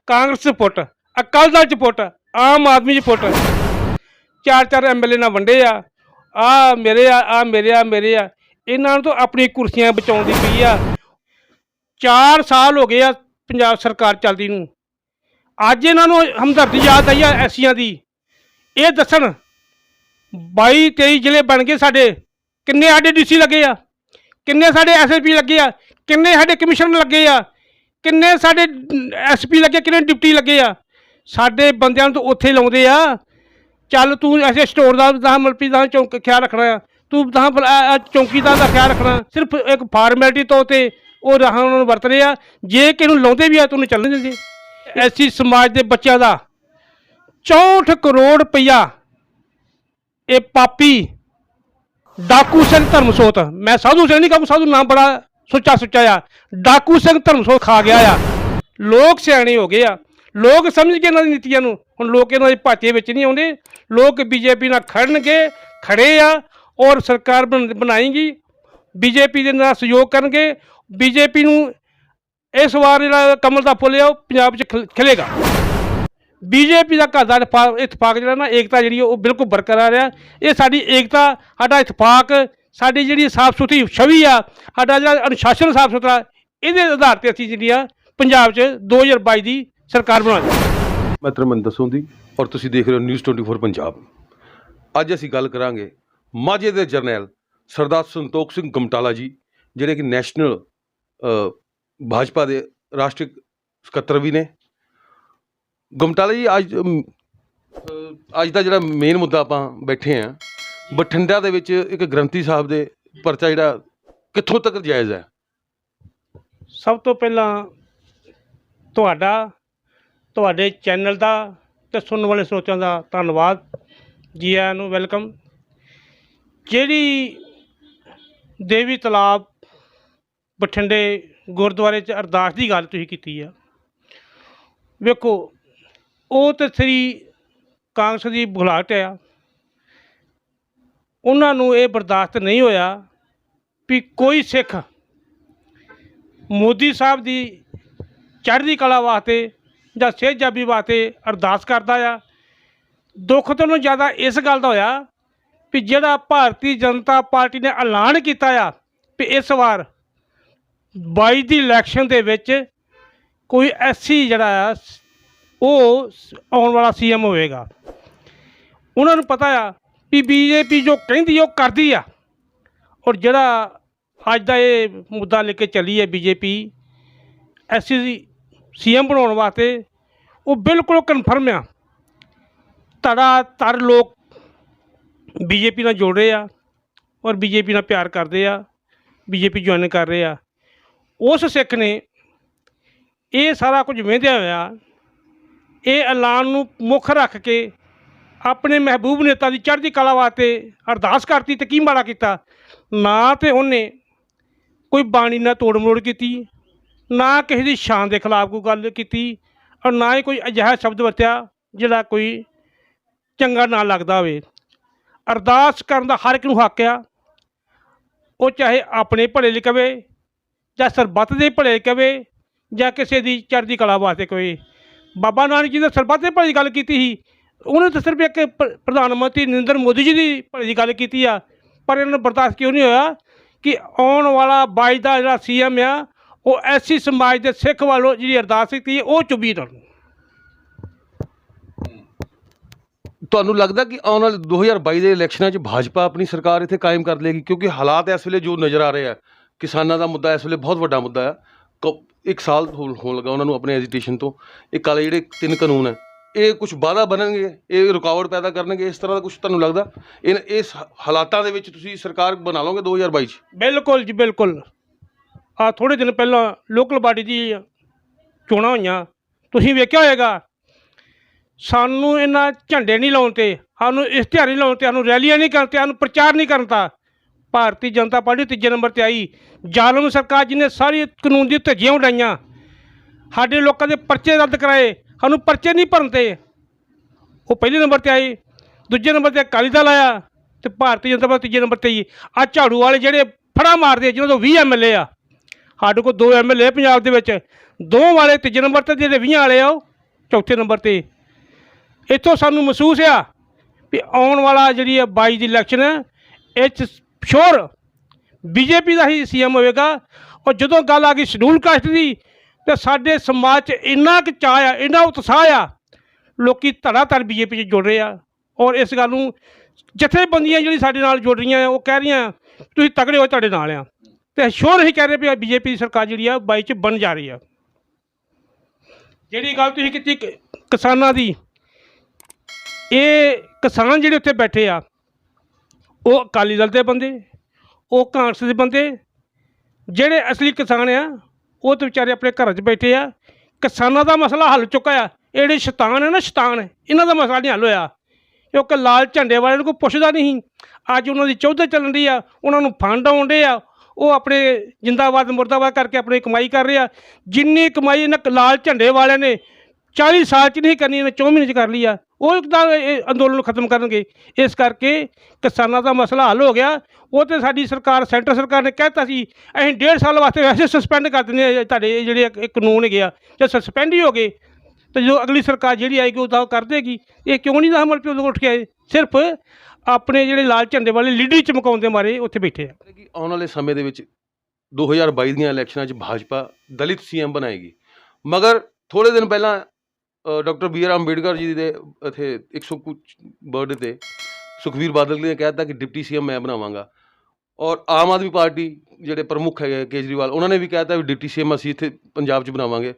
ਕਾਂਗਰਸ 'ਚ ਪੁੱਟ, ਅਕਾਲੀ ਦਲ 'ਚ ਪੁੱਟ, ਆਮ ਆਦਮੀ 'ਚ ਪੁੱਟ, ਚਾਰ ਚਾਰ ਐਮਐਲਏ ਨਾਲ ਵੰਡੇ ਆ ਮੇਰੇ ਆ ਮੇਰੇ ਆ ਮੇਰੇ ਆ। ਇਹਨਾਂ ਨੂੰ ਤਾਂ ਆਪਣੀ ਕੁਰਸੀਆਂ ਬਚਾਉਣ ਦੀ ਪਈ ਆ। 4 ਸਾਲ ਹੋ ਗਏ ਆ ਪੰਜਾਬ ਸਰਕਾਰ ਚੱਲਦੀ ਨੂੰ। ਅੱਜ ਇਹਨਾਂ ਨੂੰ ਹਮਦਰਦੀ ਯਾਦ ਆਈ ਆ ਐਸੀਆਂ ਦੀ। ਇਹ ਦੱਸਣ 22-23 ਜ਼ਿਲ੍ਹੇ ਬਣ ਗਏ ਸਾਡੇ, ਕਿੰਨੇ ਸਾਡੇ ਡੀਸੀ ਲੱਗੇ ਆ, ਕਿੰਨੇ ਸਾਡੇ ਐਸਐਸਪੀ ਲੱਗੇ ਆ, ਕਿੰਨੇ ਸਾਡੇ ਕਮਿਸ਼ਨਰ ਲੱਗੇ ਆ, ਕਿੰਨੇ ਸਾਡੇ ਐਸਪੀ ਲੱਗੇ, ਕਿੰਨੇ ਡਿਪਟੀ ਲੱਗੇ ਆ। ਸਾਡੇ ਬੰਦਿਆਂ ਨੂੰ ਤਾਂ ਉੱਥੇ ਲਾਉਂਦੇ ਆ। ਚੱਲ ਤੂੰ ਐਸੇ ਸਟੋਰ ਦਾ ਤਾਂ ਮਲਪੀ ਦਾ ਚੌਂਕ ਖਿਆਲ ਰੱਖਣਾ ਆ, ਤੂੰ ਤਾਂ ਚੌਂਕੀਦਾਰ ਦਾ ਖਿਆਲ ਰੱਖਣਾ। ਸਿਰਫ ਇੱਕ ਫਾਰਮੈਲਿਟੀ ਤੌਰ 'ਤੇ ਉਹ ਰਾਹਾਂ ਉਹਨਾਂ ਨੂੰ ਵਰਤ ਰਹੇ ਆ। ਜੇ ਕਿਸੇ ਨੂੰ ਲਾਉਂਦੇ ਵੀ ਆ ਤੈਨੂੰ ਚੱਲਣ ਦਿੰਦੇ। ਐਸੀ ਸਮਾਜ ਦੇ ਬੱਚਿਆਂ ਦਾ 64 ਕਰੋੜ ਰੁਪਈਆ ਇਹ ਪਾਪੀ ਡਾਕੂ ਸਿੰਘ ਧਰਮਸੋਤ, ਮੈਂ ਸਾਧੂ ਸਿੰਘ ਨਹੀਂ ਕਹੂੰ, ਸਾਧੂ ਨਾਮ ਬੜਾ ਸੁੱਚਾ ਸੁੱਚਾ ਆ, ਡਾਕੂ ਸਿੰਘ ਧਰਮਸੋਤ ਖਾ ਗਿਆ ਆ। ਲੋਕ ਸਿਆਣੇ ਹੋ ਗਏ ਆ, ਲੋਕ ਸਮਝ ਗਏ ਇਹਨਾਂ ਦੀ ਨੀਤੀਆਂ ਨੂੰ। ਹੁਣ ਲੋਕ ਇਹਨਾਂ ਦੇ ਭਾਚੇ ਵਿੱਚ ਨਹੀਂ ਆਉਂਦੇ। ਲੋਕ ਬੀਜੇਪੀ ਨਾਲ ਖੜਨਗੇ, ਖੜੇ ਆ, ਔਰ ਸਰਕਾਰ ਬਣਾਏਗੀ। ਬੀਜੇਪੀ ਦੇ ਨਾਲ ਸਹਿਯੋਗ ਕਰਨਗੇ। ਬੀਜੇਪੀ ਨੂੰ ਇਸ ਵਾਰ ਜਿਹੜਾ ਕਮਲ ਦਾ ਫੁੱਲ ਆ ਉਹ ਪੰਜਾਬ 'ਚ ਖਿਲੇਗਾ। ਬੀਜੇਪੀ ਦਾ ਘਰ ਦਾ ਇਤਫਾਕ ਜਿਹੜਾ ਨਾ, ਏਕਤਾ ਜਿਹੜੀ ਉਹ ਬਿਲਕੁਲ ਬਰਕਰਾਰ ਆ। ਇਹ ਸਾਡੀ ਏਕਤਾ, ਸਾਡਾ ਇਤਫਾਕ, ਸਾਡੀ ਜਿਹੜੀ ਸਾਫ ਸੁਥਰੀ ਛਵੀ ਆ, ਸਾਡਾ ਜਿਹੜਾ ਅਨੁਸ਼ਾਸਨ ਸਾਫ ਸੁਥਰਾ, ਇਹਦੇ ਆਧਾਰ 'ਤੇ ਅਸੀਂ ਜਿਹੜੀ ਆ ਪੰਜਾਬ 'ਚ 2022 ਦੀ ਸਰਕਾਰ ਬਣਾਵਾਂਗੇ। ਮੈਂ ਧਰਮਿੰਦਰ ਸੋਂਦੀ ਔਰ ਤੁਸੀਂ ਦੇਖ ਰਹੇ ਹੋ ਨਿਊਜ਼ 24 ਪੰਜਾਬ। ਅੱਜ ਅਸੀਂ ਗੱਲ ਕਰਾਂਗੇ ਮਾਝੇ ਦੇ ਜਰਨੈਲ ਸਰਦਾਰ ਸੰਤੋਖ ਸਿੰਘ ਗਮਟਾਲਾ ਜੀ, ਜਿਹੜੇ ਕਿ ਨੈਸ਼ਨਲ ਭਾਜਪਾ ਦੇ ਰਾਸ਼ਟਰੀ ਸਕੱਤਰ ਵੀ ਨੇ। ਗਮਟਾਲਾ ਜੀ, ਅੱਜ ਦਾ ਜਿਹੜਾ ਮੇਨ ਮੁੱਦਾ ਆਪਾਂ ਬੈਠੇ ਹਾਂ, ਬਠਿੰਡਾ ਦੇ ਵਿੱਚ ਇੱਕ ਗ੍ਰੰਥੀ ਸਾਹਿਬ ਦੇ ਪਰਚਾ ਜਿਹੜਾ ਕਿੱਥੋਂ ਤੱਕ ਜਾਇਜ਼ ਹੈ? ਸਭ ਤੋਂ ਪਹਿਲਾਂ ਤੁਹਾਡੇ ਚੈਨਲ ਦਾ ਅਤੇ ਸੁਣਨ ਵਾਲੇ ਸਰੋਤਿਆਂ ਦਾ ਧੰਨਵਾਦ। ਜੀ ਆਇਆਂ ਨੂੰ, ਵੈਲਕਮ। ਜਿਹੜੀ ਦੇਵੀ ਤਲਾਬ ਬਠਿੰਡੇ ਗੁਰਦੁਆਰੇ 'ਚ ਅਰਦਾਸ ਦੀ ਗੱਲ ਤੁਸੀਂ ਕੀਤੀ ਆ, ਵੇਖੋ ਉਹ ਤਾਂ ਸ੍ਰੀ ਕਾਂਗਰਸ ਦੀ ਬੁਲਾਹਟ ਆ। ਉਹਨਾਂ ਨੂੰ ਇਹ ਬਰਦਾਸ਼ਤ ਨਹੀਂ ਹੋਇਆ ਵੀ ਕੋਈ ਸਿੱਖ ਮੋਦੀ ਸਾਹਿਬ ਦੀ ਚੜ੍ਹਦੀ ਕਲਾ ਵਾਸਤੇ ਜਾਂ ਸਿਹਤਯਾਬੀ ਵਾਸਤੇ ਅਰਦਾਸ ਕਰਦਾ ਆ। ਦੁੱਖ ਤੋਂ ਜ਼ਿਆਦਾ ਇਸ ਗੱਲ ਦਾ ਹੋਇਆ ਵੀ ਜਿਹੜਾ ਭਾਰਤੀ ਜਨਤਾ ਪਾਰਟੀ ਨੇ ਐਲਾਨ ਕੀਤਾ ਆ ਵੀ ਇਸ ਵਾਰ 22 ਦੀ ਇਲੈਕਸ਼ਨ ਦੇ ਵਿੱਚ ਕੋਈ ਐਸੀ ਜਿਹੜਾ ਆ ਉਹ ਆਉਣ ਵਾਲਾ ਸੀਐਮ ਹੋਵੇਗਾ। ਉਹਨਾਂ ਨੂੰ ਪਤਾ ਆ ਵੀ ਬੀਜੇਪੀ ਜੋ ਕਹਿੰਦੀ ਉਹ ਕਰਦੀ ਆ। ਔਰ ਜਿਹੜਾ ਅੱਜ ਦਾ ਇਹ ਮੁੱਦਾ ਲੈ ਕੇ ਚੱਲੀ ਹੈ ਬੀਜੇਪੀ ਐਸੀ ਸੀਐਮ ਬਣਾਉਣ ਵਾਸਤੇ, ਉਹ ਬਿਲਕੁਲ ਕਨਫਰਮ ਆ। ਧੜ ਲੋਕ ਬੀਜੇਪੀ ਨਾਲ ਜੁੜ ਰਹੇ ਆ ਔਰ ਬੀਜੇਪੀ ਨਾਲ ਪਿਆਰ ਕਰਦੇ ਆ, ਬੀਜੇਪੀ ਜੁਆਇਨ ਕਰ ਰਹੇ ਆ। ਉਸ ਸਿੱਖ ਨੇ ਇਹ ਸਾਰਾ ਕੁਝ ਵੇਂਦਿਆ ਹੋਇਆ ਇਹ ਐਲਾਨ ਨੂੰ ਮੁੱਖ ਰੱਖ ਕੇ ਆਪਣੇ ਮਹਿਬੂਬ ਨੇਤਾ ਦੀ ਚੜ੍ਹਦੀ ਕਲਾ ਵਾਸਤੇ ਅਰਦਾਸ ਕਰਤੀ। ਅਤੇ ਕੀ ਮਾੜਾ ਕੀਤਾ? ਨਾ ਤਾਂ ਉਹਨੇ ਕੋਈ ਬਾਣੀ ਨਾਲ ਤੋੜ ਮਰੋੜ ਕੀਤੀ, ਨਾ ਕਿਸੇ ਦੀ ਸ਼ਾਨ ਦੇ ਖਿਲਾਫ ਕੋਈ ਗੱਲ ਕੀਤੀ, ਔਰ ਨਾ ਹੀ ਕੋਈ ਅਜਿਹਾ ਸ਼ਬਦ ਵਰਤਿਆ ਜਿਹੜਾ ਕੋਈ ਚੰਗਾ ਨਾ ਲੱਗਦਾ ਹੋਵੇ। ਅਰਦਾਸ ਕਰਨ ਦਾ ਹਰ ਇੱਕ ਨੂੰ ਹੱਕ ਆ, ਉਹ ਚਾਹੇ ਆਪਣੇ ਭਲੇ ਲਈ ਕਵੇ ਜਾਂ ਸਰਬੱਤ ਦੇ ਭਲੇ ਲਈ ਕਵੇ ਜਾਂ ਕਿਸੇ ਦੀ ਚੜ੍ਹਦੀ ਕਲਾ ਵਾਸਤੇ ਕਵੇ। ਬਾਬਾ ਨਾਨਕ ਜੀ ਨੇ ਸਰਬੱਤ ਦੇ ਭਲੇ ਦੀ ਗੱਲ ਕੀਤੀ ਸੀ। ਉਹਨੇ ਤਾਂ ਸਿਰਫ ਇੱਕ ਪ੍ਰਧਾਨ ਮੰਤਰੀ ਨਰਿੰਦਰ ਮੋਦੀ ਜੀ ਦੀ ਭਲੇ ਦੀ ਗੱਲ ਕੀਤੀ ਆ। ਪਰ ਇਹਨਾਂ ਨੂੰ ਬਰਦਾਸ਼ਤ ਕਿਉਂ ਨਹੀਂ ਹੋਇਆ ਕਿ ਆਉਣ ਵਾਲਾ 22 ਦਾ ਜਿਹੜਾ ਸੀਐਮ ਆ ਉਹ ਐਸੀ ਸਮਾਜ ਦੇ ਸਿੱਖ ਵੱਲੋਂ ਜਿਹੜੀ ਅਰਦਾਸ ਕੀਤੀ ਉਹ ਚੁੱਭੀ ਨਾ। ਤੁਹਾਨੂੰ ਲੱਗਦਾ ਕਿ ਆਉਣ ਵਾਲੇ 2022 ਦੇ ਇਲੈਕਸ਼ਨਾਂ 'ਚ ਭਾਜਪਾ ਆਪਣੀ ਸਰਕਾਰ ਇੱਥੇ ਕਾਇਮ ਕਰ ਲਏਗੀ? ਕਿਉਂਕਿ ਹਾਲਾਤ ਇਸ ਵੇਲੇ ਜੋ ਨਜ਼ਰ ਆ ਰਹੇ ਆ, ਕਿਸਾਨਾਂ ਦਾ ਮੁੱਦਾ ਇਸ ਵੇਲੇ ਬਹੁਤ ਵੱਡਾ ਮੁੱਦਾ ਆ। 1 ਸਾਲ ਹੋਣ ਲੱਗਾ ਉਹਨਾਂ ਨੂੰ ਆਪਣੇ ਐਜੀਟੇਸ਼ਨ ਤੋਂ। ਇਹ ਕਾਲੇ ਜਿਹੜੇ 3 ਕਾਨੂੰਨ ਹੈ, ਇਹ ਕੁਛ ਬਾਧਾ ਬਣਨਗੇ, ਇਹ ਰੁਕਾਵਟ ਪੈਦਾ ਕਰਨਗੇ, ਇਸ ਤਰ੍ਹਾਂ ਦਾ ਕੁਛ ਤੁਹਾਨੂੰ ਲੱਗਦਾ? ਇਸ ਹਾਲਾਤਾਂ ਦੇ ਵਿੱਚ ਤੁਸੀਂ ਸਰਕਾਰ ਬਣਾ ਲਓਗੇ 2022 'ਚ? ਬਿਲਕੁਲ ਜੀ, ਬਿਲਕੁਲ। ਥੋੜ੍ਹੇ ਦਿਨ ਪਹਿਲਾਂ ਲੋਕਲ ਬਾਡੀ ਦੀ ਚੋਣਾਂ ਹੋਈਆਂ, ਤੁਸੀਂ ਵੇਖਿਆ ਹੋਏਗਾ। ਸਾਨੂੰ ਇਹਨਾਂ ਝੰਡੇ ਨਹੀਂ ਲਾਉਣ 'ਤੇ, ਸਾਨੂੰ ਇਸ਼ਤਿਹਾਰ ਨਹੀਂ ਲਾਉਣ 'ਤੇ, ਸਾਨੂੰ ਰੈਲੀਆਂ ਨਹੀਂ ਕਰਨ 'ਤੇ, ਸਾਨੂੰ ਪ੍ਰਚਾਰ ਨਹੀਂ ਕਰਨ 'ਤਾ ਭਾਰਤੀ ਜਨਤਾ ਪਾਰਟੀ 3 ਨੰਬਰ 'ਤੇ ਆਈ। ਜ਼ਾਲਮ ਸਰਕਾਰ ਜਿਹਨੇ ਸਾਰੀ ਕਾਨੂੰਨ ਦੀ ਧੱਜੀਆਂ ਉਡਾਈਆਂ, ਸਾਡੇ ਲੋਕਾਂ ਦੇ ਪਰਚੇ ਰੱਦ ਕਰਾਏ, ਸਾਨੂੰ ਪਰਚੇ ਨਹੀਂ ਭਰਨ 'ਤੇ, ਉਹ ਪਹਿਲੇ ਨੰਬਰ 'ਤੇ ਆਏ। ਦੂਜੇ ਨੰਬਰ 'ਤੇ ਅਕਾਲੀ ਦਲ ਆਇਆ ਅਤੇ ਭਾਰਤੀ ਜਨਤਾ ਪਾਰਟੀ 3 ਨੰਬਰ 'ਤੇ ਹੀ। ਝਾੜੂ ਵਾਲੇ ਜਿਹੜੇ ਫੜਾ ਮਾਰਦੇ, ਜਿਹਨਾਂ ਤੋਂ 20 ਐਮਐਲਏ ਆ, ਸਾਡੇ ਕੋਲ 2 ਐਮਐਲਏ ਪੰਜਾਬ ਦੇ ਵਿੱਚ, 2 ਵਾਲੇ 3 ਨੰਬਰ 'ਤੇ ਜਿਹੜੇ 20 ਵਾਲੇ ਆ ਚੌਥੇ ਨੰਬਰ ਤੇ। ਇੱਥੋਂ ਸਾਨੂੰ ਮਹਿਸੂਸ ਆ ਵੀ ਆਉਣ ਵਾਲਾ ਜਿਹੜੀ 22 ਦੀ ਇਲੈਕਸ਼ਨ ਹੈ ਇਹ 'ਚ ਸ਼ੋਰ ਬੀਜੇਪੀ ਦਾ ਹੀ ਸੀਐਮ ਹੋਵੇਗਾ। ਔਰ ਜਦੋਂ ਗੱਲ ਆ ਗਈ ਸ਼ਡਿਊਲ ਕਾਸਟ ਦੀ ਤਾਂ ਸਾਡੇ ਸਮਾਜ 'ਚ ਇੰਨਾ ਕੁ ਚਾਅ ਆ, ਇੰਨਾ ਉਤਸ਼ਾਹ ਆ, ਲੋਕ ਧੜਾ ਧੜ ਬੀਜੇਪੀ 'ਚ ਜੁੜ ਰਹੇ ਆ। ਔਰ ਇਸ ਗੱਲ ਨੂੰ ਜਥੇਬੰਦੀਆਂ ਜਿਹੜੀ ਸਾਡੇ ਨਾਲ ਜੁੜ ਰਹੀਆਂ ਆ ਉਹ ਕਹਿ ਰਹੀਆਂ ਤੁਸੀਂ ਤਕੜੇ ਹੋ, ਤੁਹਾਡੇ ਨਾਲ ਆ। ਅਤੇ ਸ਼ੋਰ ਹੀ ਕਹਿ ਰਹੇ ਵੀ ਬੀਜੇਪੀ ਦੀ ਸਰਕਾਰ ਜਿਹੜੀ ਆ 22 'ਚ ਬਣ ਜਾ ਰਹੀ ਆ। ਜਿਹੜੀ ਗੱਲ ਤੁਸੀਂ ਕੀਤੀ ਕਿਸਾਨਾਂ ਦੀ, ਇਹ ਕਿਸਾਨ ਜਿਹੜੇ ਉੱਥੇ ਬੈਠੇ ਆ ਉਹ ਅਕਾਲੀ ਦਲ ਦੇ ਬੰਦੇ, ਉਹ ਕਾਂਗਰਸ ਦੇ ਬੰਦੇ। ਜਿਹੜੇ ਅਸਲੀ ਕਿਸਾਨ ਆ ਉਹ ਤਾਂ ਵਿਚਾਰੇ ਆਪਣੇ ਘਰਾਂ 'ਚ ਬੈਠੇ ਆ। ਕਿਸਾਨਾਂ ਦਾ ਮਸਲਾ ਹੱਲ ਚੁੱਕਾ ਆ। ਇਹ ਜਿਹੜੇ ਸ਼ੈਤਾਨ ਹੈ ਨਾ, ਸ਼ੈਤਾਨ, ਇਹਨਾਂ ਦਾ ਮਸਲਾ ਨਹੀਂ ਹੱਲ ਹੋਇਆ ਕਿਉਂਕਿ ਲਾਲ ਝੰਡੇ ਵਾਲਿਆਂ ਨੂੰ ਕੋਈ ਪੁੱਛਦਾ ਨਹੀਂ। ਅੱਜ ਉਹਨਾਂ ਦੀ ਚੌਧਰ ਚੱਲਣ ਦੀ ਆ, ਉਹਨਾਂ ਨੂੰ ਫੰਡ ਆਉਣ ਡੇ ਆ, ਉਹ ਆਪਣੇ ਜਿੰਦਾਬਾਦ ਮੁਰਦਾਬਾਦ ਕਰਕੇ ਆਪਣੀ ਕਮਾਈ ਕਰ ਰਹੇ ਆ। ਜਿੰਨੀ ਕਮਾਈ ਇਹਨਾਂ ਲਾਲ ਝੰਡੇ ਵਾਲਿਆਂ ਨੇ 40 ਸਾਲ 'ਚ ਨਹੀਂ ਕਰਨੀ, ਇਹਨੇ 4 ਮਹੀਨੇ 'ਚ ਕਰ ਲਈ ਆ। ਉਹ ਤਾਂ ਇਹ ਅੰਦੋਲਨ ਨੂੰ ਖਤਮ ਕਰਨਗੇ। ਇਸ ਕਰਕੇ ਕਿਸਾਨਾਂ ਦਾ ਮਸਲਾ ਹੱਲ ਹੋ ਗਿਆ। ਉਹ ਤਾਂ ਸਾਡੀ ਸਰਕਾਰ, ਸੈਂਟਰ ਸਰਕਾਰ ਨੇ ਕਹਿ ਦਿੱਤਾ ਸੀ ਅਸੀਂ 1.5 ਸਾਲ ਵਾਸਤੇ ਵੈਸੇ ਸਸਪੈਂਡ ਕਰ ਦਿੰਦੇ ਹਾਂ ਤੁਹਾਡੇ ਜਿਹੜੇ ਇਹ ਕਾਨੂੰਨ ਹੈਗੇ ਆ। ਜੇ ਸਸਪੈਂਡ ਹੀ ਹੋ ਗਏ ਤਾਂ ਜਦੋਂ ਅਗਲੀ ਸਰਕਾਰ ਜਿਹੜੀ ਆਏਗੀ ਉਹ ਤਾਂ ਕਰ ਦੇਗੀ। ਇਹ ਕਿਉਂ ਨਹੀਂ ਅਮਲ ਪਿਓ ਉੱਠ ਕੇ ਆਏ? ਸਿਰਫ ਆਪਣੇ ਜਿਹੜੇ ਲਾਲ ਝੰਡੇ ਵਾਲੇ ਲੀਡਰ ਚਮਕਾਉਣ ਦੇ ਮਾਰੇ ਉੱਥੇ ਬੈਠੇ ਆ। ਕਿ ਆਉਣ ਵਾਲੇ ਸਮੇਂ ਦੇ ਵਿੱਚ 2022 ਦੀਆਂ ਇਲੈਕਸ਼ਨਾਂ 'ਚ ਭਾਜਪਾ ਦਲਿਤ ਸੀਐਮ ਬਣਾਏਗੀ। ਮਗਰ ਥੋੜ੍ਹੇ ਦਿਨ ਪਹਿਲਾਂ doctor B R Ambedkar ji ਦੇ ਇੱਥੇ 100 ਕੁ ਬਰਥਡੇ 'ਤੇ ਸੁਖਬੀਰ ਬਾਦਲ ਨੇ ਕਹਿ ਦਿੱਤਾ ਕਿ ਡਿਪਟੀ ਸੀਐਮ ਮੈਂ ਬਣਾਵਾਂਗਾ। ਔਰ ਆਮ ਆਦਮੀ ਪਾਰਟੀ ਜਿਹੜੇ ਪ੍ਰਮੁੱਖ ਹੈਗੇ ਕੇਜਰੀਵਾਲ, ਉਹਨਾਂ ਨੇ ਵੀ ਕਹਿ ਦਿੱਤਾ ਵੀ ਡਿਪਟੀ ਸੀਐਮ ਅਸੀਂ ਇੱਥੇ ਪੰਜਾਬ 'ਚ ਬਣਾਵਾਂਗੇ।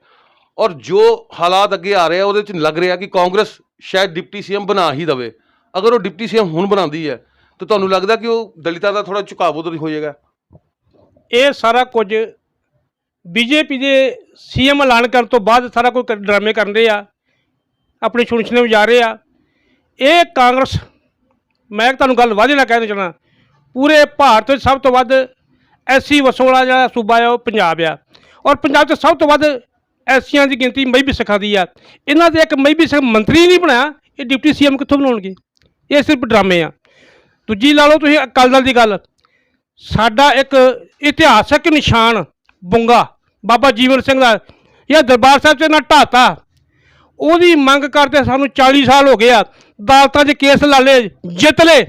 ਔਰ ਜੋ ਹਾਲਾਤ ਅੱਗੇ ਆ ਰਹੇ ਆ ਉਹਦੇ 'ਚ ਲੱਗ ਰਿਹਾ ਕਿ ਕਾਂਗਰਸ ਸ਼ਾਇਦ ਡਿਪਟੀ ਸੀਐਮ ਬਣਾ ਹੀ ਦੇਵੇ। ਅਗਰ ਉਹ ਡਿਪਟੀ ਸੀਐਮ ਹੁਣ ਬਣਾਉਂਦੀ ਹੈ ਤਾਂ ਤੁਹਾਨੂੰ ਲੱਗਦਾ ਕਿ ਉਹ ਦਲਿਤਾਂ ਦਾ ਥੋੜ੍ਹਾ ਝੁਕਾਅ ਉਧਰ ਹੋ ਜਾਏਗਾ? ਇਹ ਸਾਰਾ ਕੁਝ ਬੀਜੇਪੀ ਦੇ ਸੀਐਮ ਐਲਾਨ ਕਰਨ ਤੋਂ ਬਾਅਦ ਸਾਰਾ ਕੁਝ ਡਰਾਮੇ ਕਰਨ ਰਹੇ ਆ, ਆਪਣੇ ਸੁਣਛਣੇ ਵਜਾ ਰਹੇ ਆ। ਇਹ ਕਾਂਗਰਸ, ਮੈਂ ਤੁਹਾਨੂੰ ਗੱਲ ਵਾਅਦੇ ਨਾਲ ਕਹਿਣਾ ਚਾਹੁੰਦਾ, ਪੂਰੇ ਭਾਰਤ ਵਿੱਚ ਸਭ ਤੋਂ ਵੱਧ ਐਸੀ ਵਸੋਂ ਵਾਲਾ ਜਿਹੜਾ ਸੂਬਾ ਆ ਉਹ ਪੰਜਾਬ ਆ। ਔਰ ਪੰਜਾਬ 'ਚ ਸਭ ਤੋਂ ਵੱਧ ਐਸੀਆਂ ਦੀ ਗਿਣਤੀ ਮਜ਼੍ਹਬੀ ਸਿੱਖਾਂ ਦੀ ਆ। ਇਹਨਾਂ ਦੇ ਇੱਕ ਮਜ਼੍ਹਬੀ ਸਿੱਖ ਮੰਤਰੀ ਨਹੀਂ ਬਣਾਇਆ, ਇਹ ਡਿਪਟੀ ਸੀਐਮ ਕਿੱਥੋਂ ਬਣਾਉਣਗੇ? ਇਹ ਸਿਰਫ ਡਰਾਮੇ ਆ। ਦੂਜੀ ਲਾ ਲਓ ਤੁਸੀਂ ਅਕਾਲੀ ਦਲ ਦੀ ਗੱਲ, ਸਾਡਾ ਇੱਕ ਇਤਿਹਾਸਕ ਨਿਸ਼ਾਨ ਬੁੰਗਾ ਬਾਬਾ ਜੀਵਨ ਸਿੰਘ ਦਾ ਇਹ ਦਰਬਾਰ ਸਾਹਿਬ 'ਚ ਨਾ ਢਾਤਾ, ਉਹਦੀ ਮੰਗ ਕਰਦੇ ਸਾਨੂੰ 40 ਸਾਲ ਹੋ ਗਏ ਆ। ਅਦਾਲਤਾਂ 'ਚ ਕੇਸ ਲਾ ਲਏ, ਜਿੱਤ ਲਏ,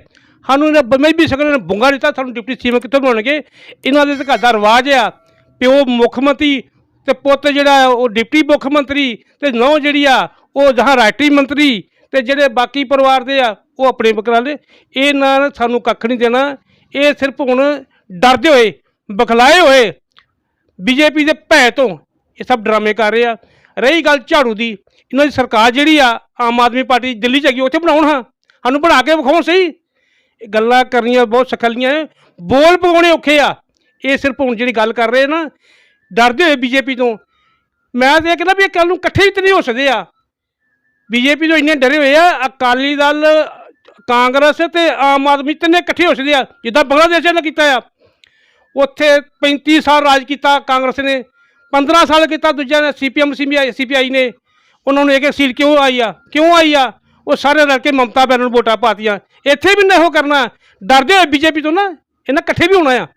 ਸਾਨੂੰ ਮਜ਼੍ਹਬੀ ਸਿੱਖਾਂ ਨੇ ਬੁੰਗਾ ਦਿੱਤਾ, ਸਾਨੂੰ ਡਿਪਟੀ ਸੀਐਮ ਕਿੱਥੋਂ ਬਣਾਉਣਗੇ? ਇਹਨਾਂ ਦੇ ਤਾਂ ਘਰ ਦਾ ਰਿਵਾਜ ਆ, ਪਿਓ ਮੁੱਖ ਮੰਤਰੀ ਅਤੇ ਪੁੱਤ ਜਿਹੜਾ ਉਹ ਡਿਪਟੀ ਮੁੱਖ ਮੰਤਰੀ ਅਤੇ ਨੂੰਹ ਜਿਹੜੀ ਆ ਉਹ ਜਹਾਂ ਰਾਸ਼ਟਰੀ ਮੰਤਰੀ ਅਤੇ ਜਿਹੜੇ ਬਾਕੀ ਪਰਿਵਾਰ ਦੇ ਆ ਉਹ ਆਪਣੇ ਬਕਰਾਲੇ। ਇਹਨਾਂ ਨੇ ਸਾਨੂੰ ਕੱਖ ਨਹੀਂ ਦੇਣਾ। ਇਹ ਸਿਰਫ ਹੁਣ ਡਰਦੇ ਹੋਏ, ਬਖਲਾਏ ਹੋਏ ਬੀਜੇਪੀ ਦੇ ਭੈ ਤੋਂ ਇਹ ਸਭ ਡਰਾਮੇ ਕਰ ਰਹੇ ਆ। ਰਹੀ ਗੱਲ ਝਾੜੂ ਦੀ, ਇਹਨਾਂ ਦੀ ਸਰਕਾਰ ਜਿਹੜੀ ਆ ਆਮ ਆਦਮੀ ਪਾਰਟੀ ਦਿੱਲੀ 'ਚ ਹੈਗੀ, ਉੱਥੇ ਬਣਾਉਣ, ਹਾਂ ਸਾਨੂੰ ਬਣਾ ਕੇ ਵਿਖਾਉਣ ਸਹੀ। ਇਹ ਗੱਲਾਂ ਕਰਨੀਆਂ ਬਹੁਤ ਸਖਲੀਆਂ, ਬੋਲ ਪਵਾਉਣੇ ਔਖੇ ਆ। ਇਹ ਸਿਰਫ ਹੁਣ ਜਿਹੜੀ ਗੱਲ ਕਰ ਰਹੇ ਨਾ ਡਰਦੇ ਹੋਏ ਬੀਜੇਪੀ ਤੋਂ, ਮੈਂ ਤਾਂ ਇਹ ਕਹਿੰਦਾ ਵੀ ਇਹ ਕੱਲ੍ਹ ਨੂੰ ਇਕੱਠੇ ਹੀ ਤਾਂ ਨਹੀਂ ਹੋ ਸਕਦੇ ਆ। ਬੀਜੇਪੀ ਤੋਂ ਇੰਨੇ ਡਰੇ ਹੋਏ ਆ, ਅਕਾਲੀ ਦਲ, ਕਾਂਗਰਸ ਅਤੇ ਆਮ ਆਦਮੀ ਤਿੰਨੇ ਇਕੱਠੇ ਹੋ ਸਕਦੇ ਆ, ਜਿੱਦਾਂ ਬੰਗਲਾਦੇਸ਼ ਨੇ ਕੀਤਾ ਆ। ਉੱਥੇ 35 ਸਾਲ ਰਾਜ ਕੀਤਾ ਕਾਂਗਰਸ ਨੇ, 15 ਸਾਲ ਕੀਤਾ ਦੂਜਿਆਂ ਨੇ, CPM CPI ਨੇ। ਉਹਨਾਂ ਨੂੰ ਇੱਕ ਸੀਟ ਕਿਉਂ ਆਈ ਆ? ਉਹ ਸਾਰੇ ਰਲ ਕੇ ਮਮਤਾ ਬੈਨਰ ਨੂੰ ਵੋਟਾਂ ਪਾਤੀਆਂ। ਇੱਥੇ ਵੀ ਨਾ ਇਹੋ ਕਰਨਾ, ਡਰਦੇ ਹੋਏ ਬੀਜੇਪੀ ਤੋਂ ਨਾ ਇਹਨਾਂ ਇਕੱਠੇ ਵੀ ਹੋਣਾ ਆ।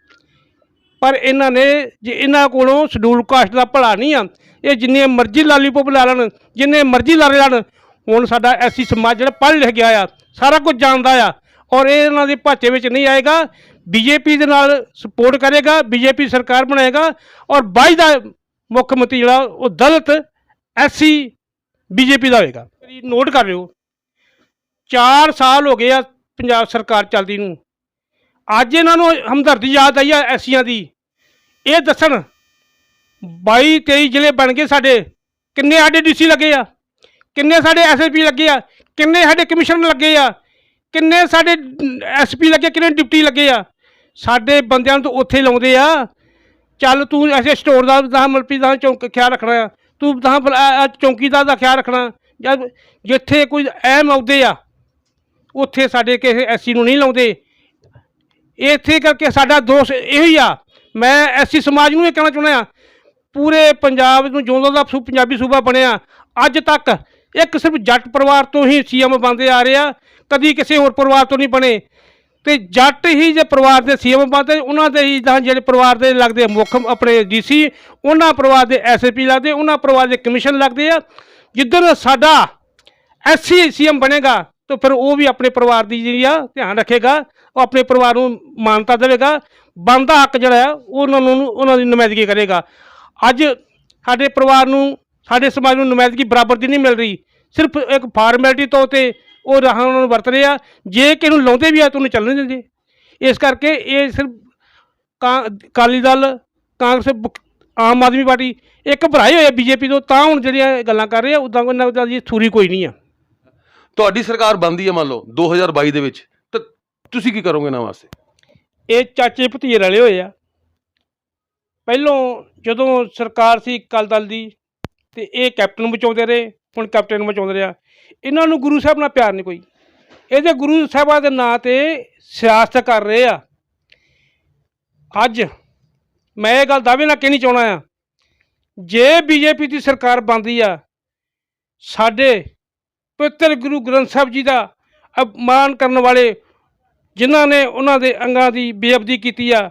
ਪਰ ਇਹਨਾਂ ਨੇ ਜੇ ਇਹਨਾਂ ਕੋਲੋਂ ਸ਼ਡਿਊਲ ਕਾਸਟ ਦਾ ਭਲਾ ਨਹੀਂ ਆ, ਇਹ ਜਿੰਨੇ ਮਰਜ਼ੀ ਲਾਲੀਪੋਪ ਲਾ ਲੈਣ, ਜਿੰਨੇ ਮਰਜ਼ੀ ਲਾਰੇ ਲੈਣ। ਹੁਣ ਸਾਡਾ ਐਸੀ ਸਮਾਜ ਜਿਹੜਾ ਪੜ੍ਹ ਲਿਖ ਗਿਆ ਆ, ਸਾਰਾ ਕੁਝ ਜਾਣਦਾ ਆ, ਔਰ ਇਹ ਇਹਨਾਂ ਦੇ ਭਾਚੇ ਵਿੱਚ ਨਹੀਂ ਆਏਗਾ। ਬੀਜੇਪੀ ਦੇ ਨਾਲ ਸਪੋਰਟ ਕਰੇਗਾ, ਬੀਜੇਪੀ ਸਰਕਾਰ ਬਣਾਏਗਾ। ਔਰ 22 ਦਾ ਮੁੱਖ ਮੰਤਰੀ ਜਿਹੜਾ ਉਹ ਦਲਿਤ SC ਬੀਜੇਪੀ ਦਾ ਹੋਏਗਾ। ਨੋਟ ਕਰ ਲਿਓ, 4 ਸਾਲ ਹੋ ਗਏ ਆ ਪੰਜਾਬ ਸਰਕਾਰ ਚੱਲਦੀ ਨੂੰ। ਅੱਜ ਇਹਨਾਂ ਨੂੰ ਹਮਦਰਦੀ ਯਾਦ ਆਈ ਆ ਐਸੀਆਂ ਦੀ। ਇਹ ਦੱਸਣ 22-23 ਜ਼ਿਲ੍ਹੇ ਬਣ ਗਏ ਸਾਡੇ, ਕਿੰਨੇ ਸਾਡੇ DC ਲੱਗੇ ਆ, ਕਿੰਨੇ ਸਾਡੇ SSP ਲੱਗੇ ਆ, ਕਿੰਨੇ ਸਾਡੇ ਕਮਿਸ਼ਨਰ ਲੱਗੇ ਆ, ਕਿੰਨੇ ਸਾਡੇ SP ਲੱਗੇ, ਕਿੰਨੇ ਡਿਪਟੀ ਲੱਗੇ ਆ। ਸਾਡੇ ਬੰਦਿਆਂ ਨੂੰ ਤਾਂ ਉੱਥੇ ਲਾਉਂਦੇ ਆ। ਚੱਲ ਤੂੰ ਐਸੇ ਸਟੋਰ ਦਾ ਤਾਂ ਮਲਪੀ ਦਾ ਖਿਆਲ ਰੱਖਣਾ ਆ, ਤੂੰ ਤਾਂ ਚੌਂਕੀਦਾਰ ਦਾ ਖਿਆਲ ਰੱਖਣਾ। ਜਦ ਜਿੱਥੇ ਕੋਈ ਅਹਿਮ ਅਹੁਦੇ ਆ ਉੱਥੇ ਸਾਡੇ ਕਿਸੇ SC ਨੂੰ ਨਹੀਂ ਲਾਉਂਦੇ। ਇੱਥੇ ਕਰਕੇ ਸਾਡਾ ਦੋਸ਼ ਇਹੀ ਆ। ਮੈਂ SC ਸਮਾਜ ਨੂੰ ਇਹ ਕਹਿਣਾ ਚਾਹੁੰਦਾ ਆ, ਪੂਰੇ ਪੰਜਾਬ ਨੂੰ ਜਦੋਂ ਦਾ ਪੰਜਾਬੀ ਸੂਬਾ ਬਣਿਆ ਅੱਜ ਤੱਕ ਇੱਕ ਸਿਰਫ ਜੱਟ ਪਰਿਵਾਰ ਤੋਂ ਹੀ CM ਬਣਦੇ ਆ ਰਹੇ ਆ, ਕਦੀ ਕਿਸੇ ਹੋਰ ਪਰਿਵਾਰ ਤੋਂ ਨਹੀਂ ਬਣੇ। ਅਤੇ ਜੱਟ ਹੀ ਜੇ ਪਰਿਵਾਰ ਦੇ CM ਬਣਦੇ, ਉਹਨਾਂ ਦੇ ਹੀ ਤਾਂ ਜਿਹੜੇ ਪਰਿਵਾਰ ਦੇ ਲੱਗਦੇ ਮੁੱਖ ਆਪਣੇ DC, ਉਹਨਾਂ ਪਰਿਵਾਰ ਦੇ SSP ਲੱਗਦੇ, ਉਹਨਾਂ ਪਰਿਵਾਰ ਦੇ ਕਮਿਸ਼ਨ ਲੱਗਦੇ ਆ। ਜਿੱਦਣ ਸਾਡਾ ਐਸਸੀ ਸੀਐਮ ਬਣੇਗਾ ਤਾਂ ਫਿਰ ਉਹ ਵੀ ਆਪਣੇ ਪਰਿਵਾਰ ਦੀ ਜਿਹੜੀ ਆ ਧਿਆਨ ਰੱਖੇਗਾ, ਉਹ ਆਪਣੇ ਪਰਿਵਾਰ ਨੂੰ ਮਾਨਤਾ ਦੇਵੇਗਾ, ਬਣਦਾ ਹੱਕ ਜਿਹੜਾ ਆ ਉਹਨਾਂ ਦੀ ਨੁਮਾਇੰਦਗੀ ਕਰੇਗਾ। ਅੱਜ ਸਾਡੇ ਪਰਿਵਾਰ ਨੂੰ, ਸਾਡੇ ਸਮਾਜ ਨੂੰ ਨੁਮਾਇੰਦਗੀ ਬਰਾਬਰ ਦੀ ਨਹੀਂ ਮਿਲ ਰਹੀ, ਸਿਰਫ ਇੱਕ ਫਾਰਮੈਲਿਟੀ ਤੌਰ 'ਤੇ ਉਹ ਰਾਹਾਂ ਉਹਨਾਂ ਨੂੰ ਵਰਤ ਰਹੇ ਆ। ਜੇ ਕਿਸੇ ਨੂੰ ਲਾਉਂਦੇ ਵੀ ਆ ਤਾਂ ਉਹਨੂੰ ਚੱਲਣ ਦਿੰਦੇ। ਇਸ ਕਰਕੇ ਇਹ ਸਿਰਫ ਅਕਾਲੀ ਦਲ, ਕਾਂਗਰਸ, ਆਮ ਆਦਮੀ ਪਾਰਟੀ ਇੱਕ ਭਰਾਏ ਹੋਏ ਆ ਬੀਜੇਪੀ ਤੋਂ, ਤਾਂ ਹੁਣ ਜਿਹੜੀਆਂ ਗੱਲਾਂ ਕਰ ਰਹੇ ਆ ਉੱਦਾਂ ਉਹਨਾਂ ਦੀ ਥੂਰੀ ਕੋਈ ਨਹੀਂ ਆ। ਤੁਹਾਡੀ ਸਰਕਾਰ ਬਣਦੀ ਹੈ ਮੰਨ ਲਓ 2022 ਦੇ ਵਿੱਚ, ਤਾਂ ਤੁਸੀਂ ਕੀ ਕਰੋਗੇ ਇਹਨਾਂ ਵਾਸਤੇ? ਇਹ ਚਾਚੇ ਭਤੀਜੇ ਰਲੇ ਹੋਏ ਆ। ਪਹਿਲੋਂ ਜਦੋਂ ਸਰਕਾਰ ਸੀ ਅਕਾਲੀ ਦਲ ਦੀ ਤੇ ਇਹ ਕੈਪਟਨ ਬਚਾਉਂਦੇ ਰਹੇ, ਹੁਣ ਕੈਪਟਨ ਬਚਾਉਂਦੇ ਰਿਹਾ। ਇਹਨਾਂ ਨੂੰ ਗੁਰੂ ਸਾਹਿਬ ਨਾਲ ਪਿਆਰ ਨਹੀਂ ਕੋਈ, ਇਹਦੇ ਗੁਰੂ ਸਾਹਿਬਾਂ ਦੇ ਨਾਂ 'ਤੇ ਸਿਆਸਤ ਕਰ ਰਹੇ ਆ। ਅੱਜ ਮੈਂ ਇਹ ਗੱਲ ਦਾਅਵੇ ਨਾਲ ਕਹਿਣੀ ਚਾਹੁੰਦਾ ਆ, ਜੇ ਬੀਜੇਪੀ ਦੀ ਸਰਕਾਰ ਬਣਦੀ ਆ, ਸਾਡੇ ਪਵਿੱਤਰ ਗੁਰੂ ਗ੍ਰੰਥ ਸਾਹਿਬ ਜੀ ਦਾ ਅਪਮਾਨ ਕਰਨ ਵਾਲੇ, ਜਿਨ੍ਹਾਂ ਨੇ ਉਹਨਾਂ ਦੇ ਅੰਗਾਂ ਦੀ ਬੇਅਦਬੀ ਕੀਤੀ ਆ,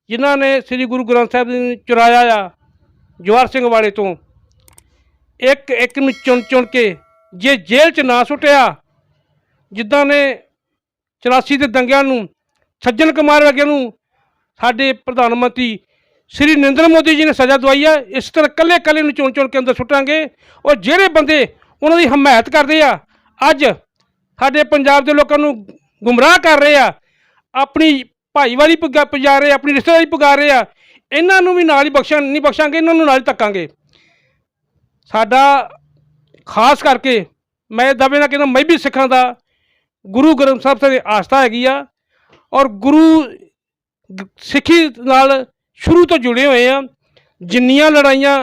ਜਿਨ੍ਹਾਂ ਨੇ ਸ੍ਰੀ ਗੁਰੂ ਗ੍ਰੰਥ ਸਾਹਿਬ ਜੀ ਨੂੰ ਚੁਰਾਇਆ ਆ ਜਵਾਹਰ ਸਿੰਘ ਵਾਲੇ ਤੋਂ, ਇੱਕ ਇੱਕ ਨੂੰ ਚੁਣ ਚੁਣ ਕੇ ਜੇ ਜੇਲ੍ਹ 'ਚ ਨਾ ਸੁੱਟਿਆ, ਜਿੱਦਾਂ ਨੇ 84 ਦੇ ਦੰਗਿਆਂ ਨੂੰ, ਸੱਜਣ ਕੁਮਾਰ ਵਰਗੇ ਨੂੰ ਸਾਡੇ ਪ੍ਰਧਾਨ ਮੰਤਰੀ ਸ੍ਰੀ ਨਰਿੰਦਰ ਮੋਦੀ ਜੀ ਨੇ ਸਜ਼ਾ ਦਵਾਈ ਆ, ਇਸ ਤਰ੍ਹਾਂ ਇਕੱਲੇ ਇਕੱਲੇ ਨੂੰ ਚੁਣ ਚੁਣ ਕੇ ਅੰਦਰ ਸੁੱਟਾਂਗੇ। ਔਰ ਜਿਹੜੇ ਬੰਦੇ ਉਹਨਾਂ ਦੀ ਹਮਾਇਤ ਕਰਦੇ ਆ, ਅੱਜ ਸਾਡੇ ਪੰਜਾਬ ਦੇ ਲੋਕਾਂ ਨੂੰ ਗੁੰਮਰਾਹ ਕਰ ਰਹੇ ਆ, ਆਪਣੀ ਭਾਈਵਾਲੀ ਪੁਜਾ ਰਹੇ, ਆਪਣੀ ਰਿਸ਼ਤੇਦਾਰੀ ਪੁਗਾ ਰਹੇ ਆ, ਇਹਨਾਂ ਨੂੰ ਵੀ ਨਾਲ ਹੀ ਨਹੀਂ ਬਖਸ਼ਾਂਗੇ, ਇਹਨਾਂ ਨੂੰ ਨਾਲ ਹੀ ਧੱਕਾਂਗੇ। ਸਾਡਾ ਖਾਸ ਕਰਕੇ ਮੈਂ ਦਾਅਵੇ ਨਾਲ ਕਹਿੰਦਾ, ਮੈਂ ਵੀ ਸਿੱਖਾਂ ਦਾ ਗੁਰੂ ਗ੍ਰੰਥ ਸਾਹਿਬ 'ਤੇ ਆਸਥਾ ਹੈਗੀ ਆ, ਔਰ ਗੁਰੂ ਸਿੱਖੀ ਨਾਲ ਸ਼ੁਰੂ ਤੋਂ ਜੁੜੇ ਹੋਏ ਆ। ਜਿੰਨੀਆਂ ਲੜਾਈਆਂ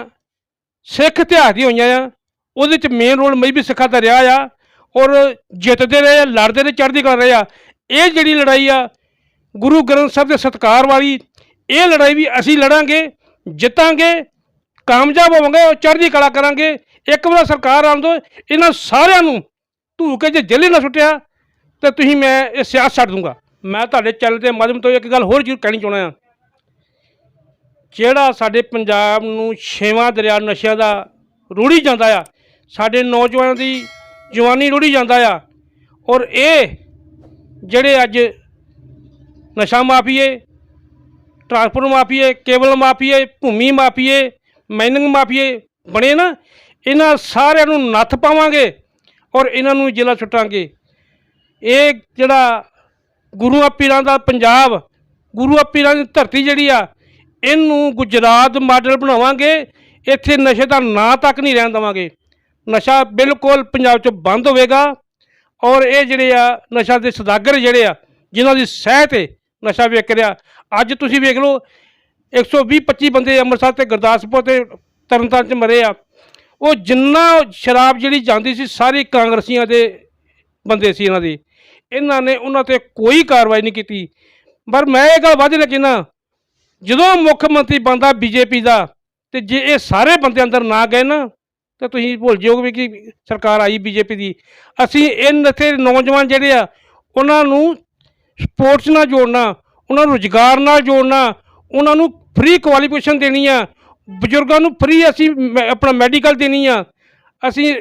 ਸਿੱਖ ਇਤਿਹਾਸ ਦੀਆਂ ਹੋਈਆਂ ਆ, ਉਹਦੇ 'ਚ ਮੇਨ ਰੋਲ ਮੈਂ ਵੀ ਸਿੱਖਾਂ ਦਾ ਰਿਹਾ ਆ, ਔਰ ਜਿੱਤਦੇ ਰਹੇ ਆ, ਲੜਦੇ ਰਹੇ, ਚੜ੍ਹਦੀ ਕਰ ਰਹੇ ਆ। ਇਹ ਜਿਹੜੀ ਲੜਾਈ ਆ ਗੁਰੂ ਗ੍ਰੰਥ ਸਾਹਿਬ ਦੇ ਸਤਿਕਾਰ ਵਾਲੀ, ਇਹ ਲੜਾਈ ਵੀ ਅਸੀਂ ਲੜਾਂਗੇ, ਜਿੱਤਾਂਗੇ, ਕਾਮਯਾਬ ਹੋਵਾਂਗੇ, ਔਰ ਚੜ੍ਹਦੀ ਕਲਾ ਕਰਾਂਗੇ। ਇੱਕ ਵਾਰ ਸਰਕਾਰ ਆਉਣ ਦਿਓ, ਇਹਨਾਂ ਸਾਰਿਆਂ ਨੂੰ ਧੂ ਕੇ ਜੇ ਜੇਲ੍ਹ ਨਾ ਸੁੱਟਿਆ ਤਾਂ ਤੁਸੀਂ, ਮੈਂ ਇਹ ਸਿਆਸਤ ਛੱਡ ਦੂੰਗਾ। ਮੈਂ ਤੁਹਾਡੇ ਚੈਨਲ ਦੇ ਮਾਧਿਅਮ ਤੋਂ ਇੱਕ ਗੱਲ ਹੋਰ ਜ਼ਰੂਰ ਕਹਿਣੀ ਚਾਹੁੰਦਾ ਹਾਂ, ਜਿਹੜਾ ਸਾਡੇ ਪੰਜਾਬ ਨੂੰ 6ਵਾਂ ਦਰਿਆ ਨਸ਼ਿਆਂ ਦਾ ਰੁੜੀ ਜਾਂਦਾ ਆ, ਸਾਡੇ ਨੌਜਵਾਨਾਂ ਦੀ ਜਵਾਨੀ ਰੁੜੀ ਜਾਂਦਾ ਆ, ਔਰ ਇਹ ਜਿਹੜੇ ਅੱਜ ਨਸ਼ਾ ਮਾਫੀਏ, ਟਰਾਂਸਪੋਰਟ ਮਾਫੀਏ, ਕੇਬਲ ਮਾਫੀਏ, ਭੂਮੀ ਮਾਫੀਏ, ਮਾਈਨਿੰਗ ਮਾਫੀਏ ਬਣੇ ਨਾ, ਇਹਨਾਂ ਸਾਰਿਆਂ ਨੂੰ ਨੱਥ ਪਾਵਾਂਗੇ ਔਰ ਇਹਨਾਂ ਨੂੰ ਜੇਲ੍ਹਾਂ ਸੁੱਟਾਂਗੇ। ਇਹ ਜਿਹੜਾ ਗੁਰੂਆਂ ਪੀਰਾਂ ਦਾ ਪੰਜਾਬ, ਗੁਰੂਆਂ ਪੀਰਾਂ ਦੀ ਧਰਤੀ ਜਿਹੜੀ ਆ, ਇਹਨੂੰ ਗੁਜਰਾਤ ਮਾਡਲ ਬਣਾਵਾਂਗੇ। ਇੱਥੇ ਨਸ਼ੇ ਦਾ ਨਾਂ ਤੱਕ ਨਹੀਂ ਰਹਿਣ ਦੇਵਾਂਗੇ। ਨਸ਼ਾ ਬਿਲਕੁਲ ਪੰਜਾਬ 'ਚ ਬੰਦ ਹੋਵੇਗਾ, ਔਰ ਇਹ ਜਿਹੜੇ ਆ ਨਸ਼ਾ ਦੇ ਸੌਦਾਗਰ ਜਿਹੜੇ ਆ, ਜਿਨ੍ਹਾਂ ਦੀ ਸਹਿ 'ਤੇ ਨਸ਼ਾ ਵਿਕ ਰਿਹਾ, ਅੱਜ ਤੁਸੀਂ ਵੇਖ ਲਓ 120-25 ਬੰਦੇ ਅੰਮ੍ਰਿਤਸਰ ਅਤੇ ਗੁਰਦਾਸਪੁਰ ਅਤੇ ਤਰਨਤਾਰਨ 'ਚ ਮਰੇ ਆ। ਉਹ ਜਿੰਨਾ ਸ਼ਰਾਬ ਜਿਹੜੀ ਜਾਂਦੀ ਸੀ, ਸਾਰੀ ਕਾਂਗਰਸੀਆਂ ਦੇ ਬੰਦੇ ਸੀ ਇਹਨਾਂ ਦੀ, ਇਹਨਾਂ ਨੇ ਉਹਨਾਂ 'ਤੇ ਕੋਈ ਕਾਰਵਾਈ ਨਹੀਂ ਕੀਤੀ। ਪਰ ਮੈਂ ਇਹ ਗੱਲ ਵੱਧ ਕਹਿੰਦਾ, ਜਦੋਂ ਮੁੱਖ ਮੰਤਰੀ ਬਣਦਾ ਬੀਜੇਪੀ ਦਾ, ਅਤੇ ਜੇ ਇਹ ਸਾਰੇ ਬੰਦੇ ਅੰਦਰ ਨਾ ਗਏ ਨਾ, ਤਾਂ ਤੁਸੀਂ ਭੁੱਲ ਜਾਓਗੇ ਵੀ ਕਿ ਸਰਕਾਰ ਆਈ ਬੀਜੇਪੀ ਦੀ। ਅਸੀਂ ਇੱਥੇ ਨੌਜਵਾਨ ਜਿਹੜੇ ਆ, ਉਹਨਾਂ ਨੂੰ ਸਪੋਰਟਸ ਨਾਲ ਜੋੜਨਾ, ਉਹਨਾਂ ਨੂੰ ਰੁਜ਼ਗਾਰ ਨਾਲ ਜੋੜਨਾ, ਉਹਨਾਂ ਨੂੰ ਫ੍ਰੀ ਕੁਆਲੀਫਿਕੇਸ਼ਨ ਦੇਣੀ ਆ, ਬਜ਼ੁਰਗਾਂ ਨੂੰ ਫ੍ਰੀ ਅਸੀਂ ਆਪਣਾ ਮੈਡੀਕਲ ਦੇਣੀ ਆ, ਅਸੀਂ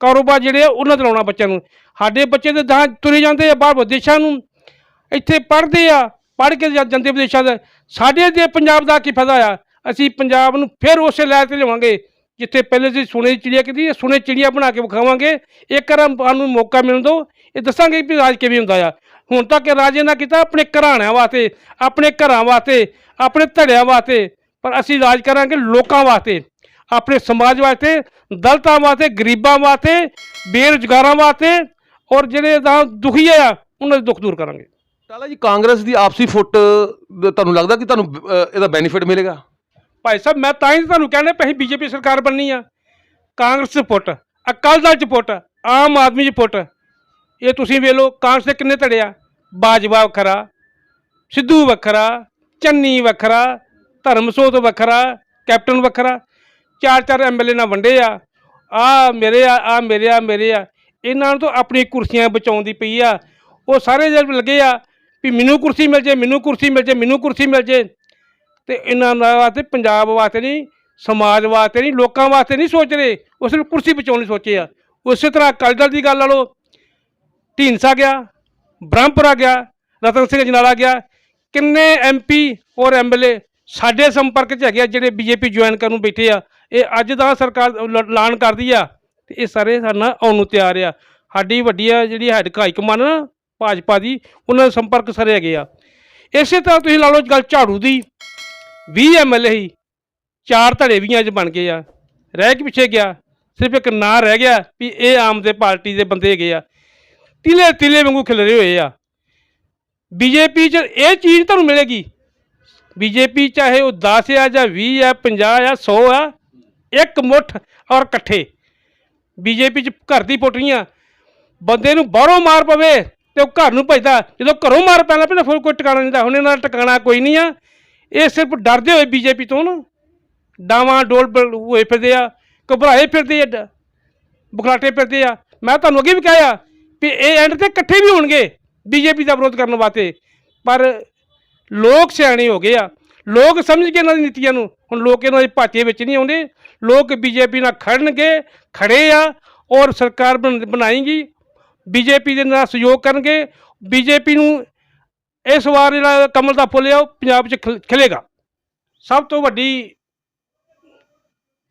ਕਾਰੋਬਾਰ ਜਿਹੜੇ ਆ ਉਹਨਾਂ 'ਤੇ ਲਾਉਣਾ ਬੱਚਿਆਂ ਨੂੰ। ਸਾਡੇ ਬੱਚੇ ਤਾਂ ਤਾਂ ਤੁਰੇ ਜਾਂਦੇ ਆ ਬਾਹਰ ਵਿਦੇਸ਼ਾਂ ਨੂੰ, ਇੱਥੇ ਪੜ੍ਹਦੇ ਆ, ਪੜ੍ਹ ਕੇ ਜਾਂਦੇ ਵਿਦੇਸ਼ਾਂ ਦਾ। ਸਾਡੇ ਦੇ ਪੰਜਾਬ ਦਾ ਕੀ ਫਾਇਦਾ ਆ? ਅਸੀਂ ਪੰਜਾਬ ਨੂੰ ਫਿਰ ਉਸੇ ਲੈਵਲ 'ਤੇ ਲਿਆਵਾਂਗੇ ਜਿੱਥੇ ਪਹਿਲੇ ਸੀ ਸੋਨੇ ਦੀ ਚਿੜੀਆ ਕੀਤੀ, ਸੋਨੇ ਚਿੜੀਆ ਬਣਾ ਕੇ ਵਿਖਾਵਾਂਗੇ। ਇੱਕ ਵਾਰ ਸਾਨੂੰ ਮੌਕਾ ਮਿਲਣ ਦਿਓ, ਇਹ ਦੱਸਾਂਗੇ ਵੀ ਰਾਜ ਕਿਵੇਂ ਹੁੰਦਾ ਆ। ਹੁਣ ਤੱਕ ਰਾਜੇ ਨੇ ਕੀਤਾ ਆਪਣੇ ਘਰਾਣਿਆਂ ਵਾਸਤੇ, ਆਪਣੇ ਘਰਾਂ ਵਾਸਤੇ, ਆਪਣੇ ਧੜਿਆਂ ਵਾਸਤੇ, ਪਰ ਅਸੀਂ ਰਾਜ ਕਰਾਂਗੇ ਲੋਕਾਂ ਵਾਸਤੇ, ਆਪਣੇ ਸਮਾਜ ਵਾਸਤੇ, ਦਲਿਤਾਂ ਵਾਸਤੇ, ਗਰੀਬਾਂ ਵਾਸਤੇ, ਬੇਰੁਜ਼ਗਾਰਾਂ ਵਾਸਤੇ, ਔਰ ਜਿਹੜੇ ਤਾਂ ਦੁਖੀ ਆ ਉਹਨਾਂ ਦੇ ਦੁੱਖ ਦੂਰ ਕਰਾਂਗੇ। ਟਾਲਾ ਜੀ, ਕਾਂਗਰਸ ਦੀ ਆਪਸੀ ਫੁੱਟ ਤੁਹਾਨੂੰ ਲੱਗਦਾ ਕਿ ਤੁਹਾਨੂੰ ਇਹਦਾ ਬੈਨੀਫਿਟ ਮਿਲੇਗਾ? ਭਾਈ ਸਾਹਿਬ, ਮੈਂ ਤਾਂ ਹੀ ਤੁਹਾਨੂੰ ਕਹਿੰਦਾ ਪਈ ਬੀਜੇਪੀ ਸਰਕਾਰ ਬਣਨੀ ਆ। ਕਾਂਗਰਸ 'ਚ ਪੁੱਟ, ਅਕਾਲੀ ਦਲ 'ਚ ਪੁੱਟ, ਆਮ ਆਦਮੀ 'ਚ ਪੁੱਟ, ਇਹ ਤੁਸੀਂ ਵੇਖ ਲਓ ਕਾਂਗਰਸ ਦੇ ਕਿੰਨੇ ਧੜੇ ਆ। ਬਾਜਵਾ ਵੱਖਰਾ, ਸਿੱਧੂ ਵੱਖਰਾ, ਚੰਨੀ ਵੱਖਰਾ, ਧਰਮਸੋਤ ਵੱਖਰਾ, ਕੈਪਟਨ ਵੱਖਰਾ, 4-4 ਐਮਐਲਏ ਨਾਲ ਵੰਡੇ ਆ। ਆ ਮੇਰੇ ਆ, ਆ ਮੇਰੇ ਆ, ਮੇਰੇ ਆ। ਇਹਨਾਂ ਨੂੰ ਤਾਂ ਆਪਣੀ ਕੁਰਸੀਆਂ ਬਚਾਉਣ ਦੀ ਪਈ ਆ। ਉਹ ਸਾਰੇ ਜਦ ਲੱਗੇ ਆ ਵੀ ਮੈਨੂੰ ਕੁਰਸੀ ਮਿਲ ਜੇ, ਮੈਨੂੰ ਕੁਰਸੀ ਮਿਲ ਜੇ, ਮੈਨੂੰ ਕੁਰਸੀ ਮਿਲ ਜੇ। ਅਤੇ ਇਹਨਾਂ ਵਾਸਤੇ, ਪੰਜਾਬ ਵਾਸਤੇ ਨਹੀਂ, ਸਮਾਜ ਵਾਸਤੇ ਨਹੀਂ, ਲੋਕਾਂ ਵਾਸਤੇ ਨਹੀਂ ਸੋਚ ਰਹੇ, ਉਹ ਸਿਰਫ ਕੁਰਸੀ ਬਚਾਉਣ ਲਈ ਸੋਚੇ ਆ। ਉਸੇ ਤਰ੍ਹਾਂ ਅਕਾਲੀ ਦਲ ਦੀ ਗੱਲ ਲਾ ਲਓ, ਢੀਂਡਸਾ ਗਿਆ, ਬ੍ਰਹਮਪੁਰਾ ਗਿਆ, ਰਤਨ ਸਿੰਘ ਅਜਨਾਲਾ ਗਿਆ, ਕਿੰਨੇ MP ਔਰ MLA ਸਾਡੇ ਸੰਪਰਕ 'ਚ ਹੈਗੇ ਆ ਜਿਹੜੇ BJP ਜੁਆਇਨ ਕਰਨ ਨੂੰ ਬੈਠੇ ਆ। ਇਹ ਅੱਜ ਦਾ ਸਰਕਾਰ ਐਲਾਨ ਕਰਦੀ ਆ ਤੇ ਇਹ ਸਾਰੇ ਸਾਡੇ ਨਾਲ ਆਉਣ ਨੂੰ ਤਿਆਰ ਆ। ਸਾਡੀ ਵੱਡੀ ਆ ਜਿਹੜੀ ਹਾਈ ਕਮਾਨ ਨਾ ਭਾਜਪਾ ਦੀ, ਉਹਨਾਂ ਦੇ ਸੰਪਰਕ ਸਾਰੇ ਹੈਗੇ ਆ। ਇਸੇ ਤਰ੍ਹਾਂ ਤੁਸੀਂ ਲਾ ਲਓ ਗੱਲ ਝਾੜੂ ਦੀ, 20 MLA ਸੀ, 4 ਧੜੇ ਵੀ ਅੱਜ ਬਣ ਗਏ ਆ। ਰਹਿ ਕੇ ਪਿੱਛੇ ਗਿਆ, ਸਿਰਫ ਇੱਕ ਨਾਂ ਰਹਿ ਗਿਆ ਵੀ ਇਹ ਆਮ ਦੇ ਪਾਰਟੀ ਦੇ ਬੰਦੇ ਹੈਗੇ ਆ। ਤਿਲੇ ਤਿਲੇ ਵਾਂਗੂ ਖਿਲਰੇ ਹੋਏ ਆ। BJP 'ਚ ਇਹ ਚੀਜ਼ ਤੁਹਾਨੂੰ ਮਿਲੇਗੀ, BJP ਚਾਹੇ ਉਹ 10 ਆ ਜਾਂ 20 ਆ, 50 ਆ, 100 ਆ, ਇੱਕ ਮੁੱਠ ਔਰ ਇਕੱਠੇ। BJP 'ਚ ਘਰ ਦੀ ਪੁੱਟਰੀਆਂ, ਬੰਦੇ ਨੂੰ ਬਾਹਰੋਂ ਮਾਰ ਪਵੇ ਤੇ ਉਹ ਘਰ ਨੂੰ ਭੱਜਦਾ, ਜਦੋਂ ਘਰੋਂ ਮਾਰ ਪੈਣਾ ਪੈਣਾ ਫਿਰ ਕੋਈ ਟਿਕਾਣਾ ਨਹੀਂ ਹੁੰਦਾ। ਹੁਣ ਇਹਨਾਂ ਦਾ ਟਿਕਾਣਾ ਕੋਈ ਨਹੀਂ ਆ। ਇਹ ਸਿਰਫ ਡਰਦੇ ਹੋਏ BJP ਤੋਂ ਨਾ ਡਾਵਾਂ ਡੋਲ ਹੋਏ ਫਿਰਦੇ ਆ, ਘਬਰਾਏ ਫਿਰਦੇ ਆ, ਬੁਖਲਾਟੇ ਫਿਰਦੇ ਆ। ਮੈਂ ਤੁਹਾਨੂੰ ਅੱਗੇ ਵੀ ਕਿਹਾ ਵੀ ਇਹ ਐਂਡ ਤੇ ਇਕੱਠੇ ਵੀ ਹੋਣਗੇ BJP ਦਾ ਵਿਰੋਧ ਕਰਨ ਵਾਸਤੇ, ਪਰ ਲੋਕ ਸਿਆਣੇ ਹੋ ਗਏ ਆ, ਲੋਕ ਸਮਝ ਕੇ ਇਹਨਾਂ ਦੀ ਨੀਤੀਆਂ ਨੂੰ। ਹੁਣ ਲੋਕ ਇਹਨਾਂ ਦੇ ਭਾਚੇ ਵਿੱਚ ਨਹੀਂ ਆਉਂਦੇ, ਲੋਕ BJP ਨਾਲ ਖੜਨਗੇ, ਖੜੇ ਆ ਔਰ ਸਰਕਾਰ ਬਣਾਏਗੀ, BJP ਦੇ ਨਾਲ ਸਹਿਯੋਗ ਕਰਨਗੇ। BJP ਨੂੰ ਇਸ ਵਾਰ ਜਿਹੜਾ ਕਮਲ ਦਾ ਫੁੱਲ ਆ ਉਹ ਪੰਜਾਬ 'ਚ ਖਿਲੇਗਾ। ਸਭ ਤੋਂ ਵੱਡੀ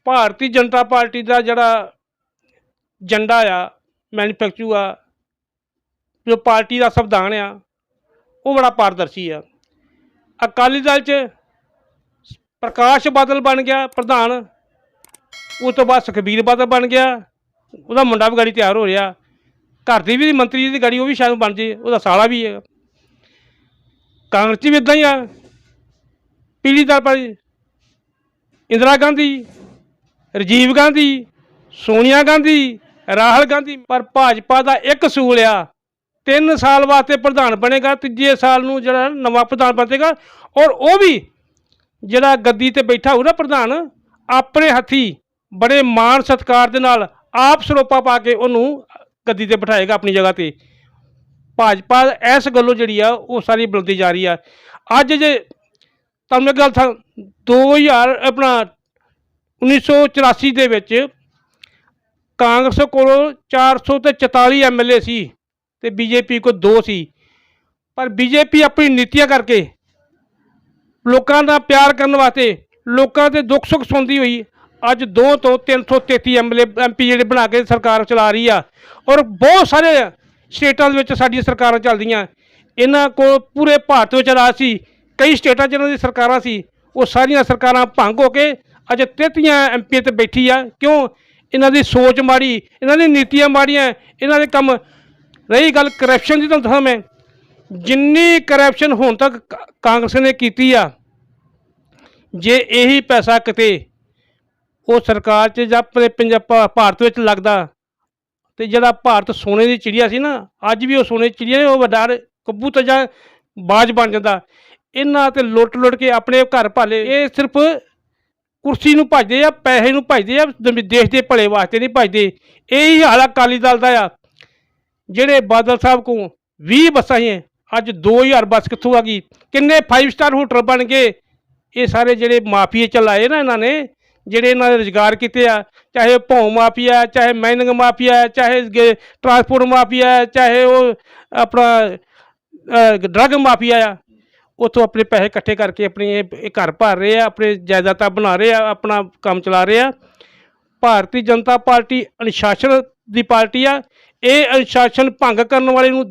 ਭਾਰਤੀ ਜਨਤਾ ਪਾਰਟੀ ਦਾ ਜਿਹੜਾ ਝੰਡਾ ਆ, ਮੈਨੀਫੈਕਚਰ ਆ, ਜੋ ਪਾਰਟੀ ਦਾ ਸੰਵਿਧਾਨ ਆ, ਉਹ ਬੜਾ ਪਾਰਦਰਸ਼ੀ ਆ। ਅਕਾਲੀ ਦਲ 'ਚ ਪ੍ਰਕਾਸ਼ ਬਾਦਲ ਬਣ ਗਿਆ ਪ੍ਰਧਾਨ, ਉਸ ਤੋਂ ਬਾਅਦ ਸੁਖਬੀਰ ਬਾਦਲ ਬਣ ਗਿਆ, ਉਹਦਾ ਮੁੰਡਾ ਵੀ ਗਾੜੀ ਤਿਆਰ ਹੋ ਰਿਹਾ, ਘਰ ਦੀ ਵੀ ਮੰਤਰੀ ਦੀ ਗਾੜੀ ਉਹ ਵੀ ਸ਼ਾਇਦ ਬਣ ਜੇ, ਉਹਦਾ ਸਾਲਾ ਵੀ ਹੈ। ਕਾਂਗਰਸ 'ਚ ਵੀ ਇੱਦਾਂ ਹੀ ਆ, ਪੀਲੀ ਦਲ ਪਰ ਇੰਦਰਾ ਗਾਂਧੀ, ਰਾਜੀਵ ਗਾਂਧੀ, ਸੋਨੀਆ ਗਾਂਧੀ, ਰਾਹੁਲ ਗਾਂਧੀ। ਪਰ ਭਾਜਪਾ ਦਾ ਇੱਕ ਅਸੂਲ ਆ, 3 ਸਾਲ ਵਾਸਤੇ ਪ੍ਰਧਾਨ ਬਣੇਗਾ, ਤੀਜੇ ਸਾਲ ਨੂੰ ਜਿਹੜਾ ਨਵਾਂ ਪ੍ਰਧਾਨ ਬਣੇਗਾ, ਔਰ ਉਹ ਵੀ ਜਿਹੜਾ ਗੱਦੀ 'ਤੇ ਬੈਠਾ ਹੋਊ ਨਾ ਪ੍ਰਧਾਨ, ਆਪਣੇ ਹੱਥੀਂ ਬੜੇ ਮਾਣ ਸਤਿਕਾਰ ਦੇ ਨਾਲ ਆਪ ਸਰੋਪਾ ਪਾ ਕੇ ਉਹਨੂੰ ਗੱਦੀ 'ਤੇ ਬਿਠਾਏਗਾ ਆਪਣੀ ਜਗ੍ਹਾ 'ਤੇ। ਭਾਜਪਾ ਇਸ ਗੱਲੋਂ ਜਿਹੜੀ ਆ ਉਹ ਸਾਰੀ ਬੁਲੰਦੀ ਜਾ ਰਹੀ ਆ। ਅੱਜ ਜੇ ਤੁਹਾਨੂੰ ਇੱਕ ਗੱਲ 1984 ਦੇ ਵਿੱਚ ਕਾਂਗਰਸ ਕੋਲੋਂ 444 MLA ਸੀ ਤੇ BJP ਕੋਲ 2 ਸੀ, ਪਰ BJP ਆਪਣੀ ਨੀਤੀਆਂ ਕਰਕੇ ਲੋਕਾਂ ਦਾ ਪਿਆਰ ਕਰਨ ਵਾਸਤੇ, ਲੋਕਾਂ ਦੇ ਦੁੱਖ ਸੁੱਖ ਸੁਣਦੀ ਹੋਈ ਅੱਜ 2 ਤੋਂ 333 MLA MP ਜਿਹੜੇ ਬਣਾ ਕੇ ਸਰਕਾਰ ਚਲਾ ਰਹੀ ਆ। ਔਰ ਬਹੁਤ ਸਾਰੇ ਸਟੇਟਾਂ ਦੇ ਵਿੱਚ ਸਾਡੀਆਂ ਸਰਕਾਰਾਂ ਚੱਲਦੀਆਂ, ਇਹਨਾਂ ਕੋਲ ਪੂਰੇ ਭਾਰਤ ਵਿੱਚ ਰਾਜ ਸੀ। ਕਈ ਸਟੇਟਾਂ 'ਚ ਇਹਨਾਂ ਦੀ ਸਰਕਾਰਾਂ ਸੀ, ਉਹ ਸਾਰੀਆਂ ਸਰਕਾਰਾਂ ਭੰਗ ਹੋ ਕੇ ਅੱਜ 33 MP 'ਤੇ ਬੈਠੀ ਆ। ਕਿਉਂ? ਇਹਨਾਂ ਦੀ ਸੋਚ ਮਾੜੀ, ਇਹਨਾਂ ਦੀ ਨੀਤੀਆਂ ਮਾੜੀਆਂ, ਇਹਨਾਂ ਦੇ ਕੰਮ। ਰਹੀ ਗੱਲ ਕਰਪਸ਼ਨ ਦੀ, ਤੁਹਾਨੂੰ ਦੱਸਾਂ ਮੈਂ, ਜਿੰਨੀ ਕਰਪਸ਼ਨ ਹੁਣ ਤੱਕ ਕਾਂਗਰਸ ਨੇ ਕੀਤੀ ਆ, ਜੇ ਇਹੀ ਪੈਸਾ ਕਿਤੇ ਉਹ ਸਰਕਾਰ 'ਚ ਜਾਂ ਭਾਰਤ ਵਿੱਚ ਲੱਗਦਾ ਤੇ ਜਿਹੜਾ ਭਾਰਤ ਸੋਨੇ ਦੀ ਚਿੜੀਆ ਸੀ ਨਾ, ਅੱਜ ਵੀ ਉਹ ਸੋਨੇ ਦੀ ਚਿੜੀਆ, ਉਹ ਵੱਡਾ ਕਬੂਤਰ ਜਾਂ ਬਾਜ ਬਣ ਜਾਂਦਾ। ਇਹਨਾਂ ਤੇ ਲੁੱਟ ਲੁੱਟ ਕੇ ਆਪਣੇ ਘਰ ਭਾਲੇ। ਇਹ ਸਿਰਫ ਕੁਰਸੀ ਨੂੰ ਭੱਜਦੇ ਆ, ਪੈਸੇ ਨੂੰ ਭੱਜਦੇ ਆ, ਦੇਸ਼ ਦੇ ਭਲੇ ਵਾਸਤੇ ਨਹੀਂ ਭੱਜਦੇ। ਇਹੀ ਹਾਲ ਅਕਾਲੀ ਦਲ ਦਾ ਆ। ਜਿਹੜੇ ਬਾਦਲ ਸਾਹਿਬ ਕੋਲ 20 ਬੱਸਾਂ ਸੀ, ਅੱਜ 2000 ਬੱਸ ਕਿੱਥੋਂ ਆ ਗਈ? ਕਿੰਨੇ 5 ਸਟਾਰ ਹੋਟਲ ਬਣ ਗਏ। ਇਹ ਸਾਰੇ ਜਿਹੜੇ ਮਾਫੀਏ ਚਲਾਏ ਨਾ ਇਹਨਾਂ ਨੇ, ਜਿਹੜੇ ਇਹਨਾਂ ਦੇ ਰੁਜ਼ਗਾਰ ਕੀਤੇ ਆ, ਚਾਹੇ ਭੌਂ ਮਾਫੀਆ, ਚਾਹੇ ਮਾਈਨਿੰਗ ਮਾਫੀਆ, ਚਾਹੇ ਟਰਾਂਸਪੋਰਟ ਮਾਫੀਆ, ਚਾਹੇ ਉਹ ਆਪਣਾ ਡਰੱਗ ਮਾਫੀਆ ਆ, ਉੱਥੋਂ ਆਪਣੇ ਪੈਸੇ ਇਕੱਠੇ ਕਰਕੇ ਆਪਣੀ ਇਹ ਘਰ ਭਰ ਰਹੇ ਆ, ਆਪਣੇ ਜਾਇਦਾਦਾਂ ਬਣਾ ਰਹੇ ਆ, ਆਪਣਾ ਕੰਮ ਚਲਾ ਰਹੇ ਆ। ਭਾਰਤੀ ਜਨਤਾ ਪਾਰਟੀ ਅਨੁਸ਼ਾਸਨ ਦੀ ਪਾਰਟੀ ਆ। ਇਹ ਅਨੁਸ਼ਾਸਨ ਭੰਗ ਕਰਨ ਵਾਲੇ ਨੂੰ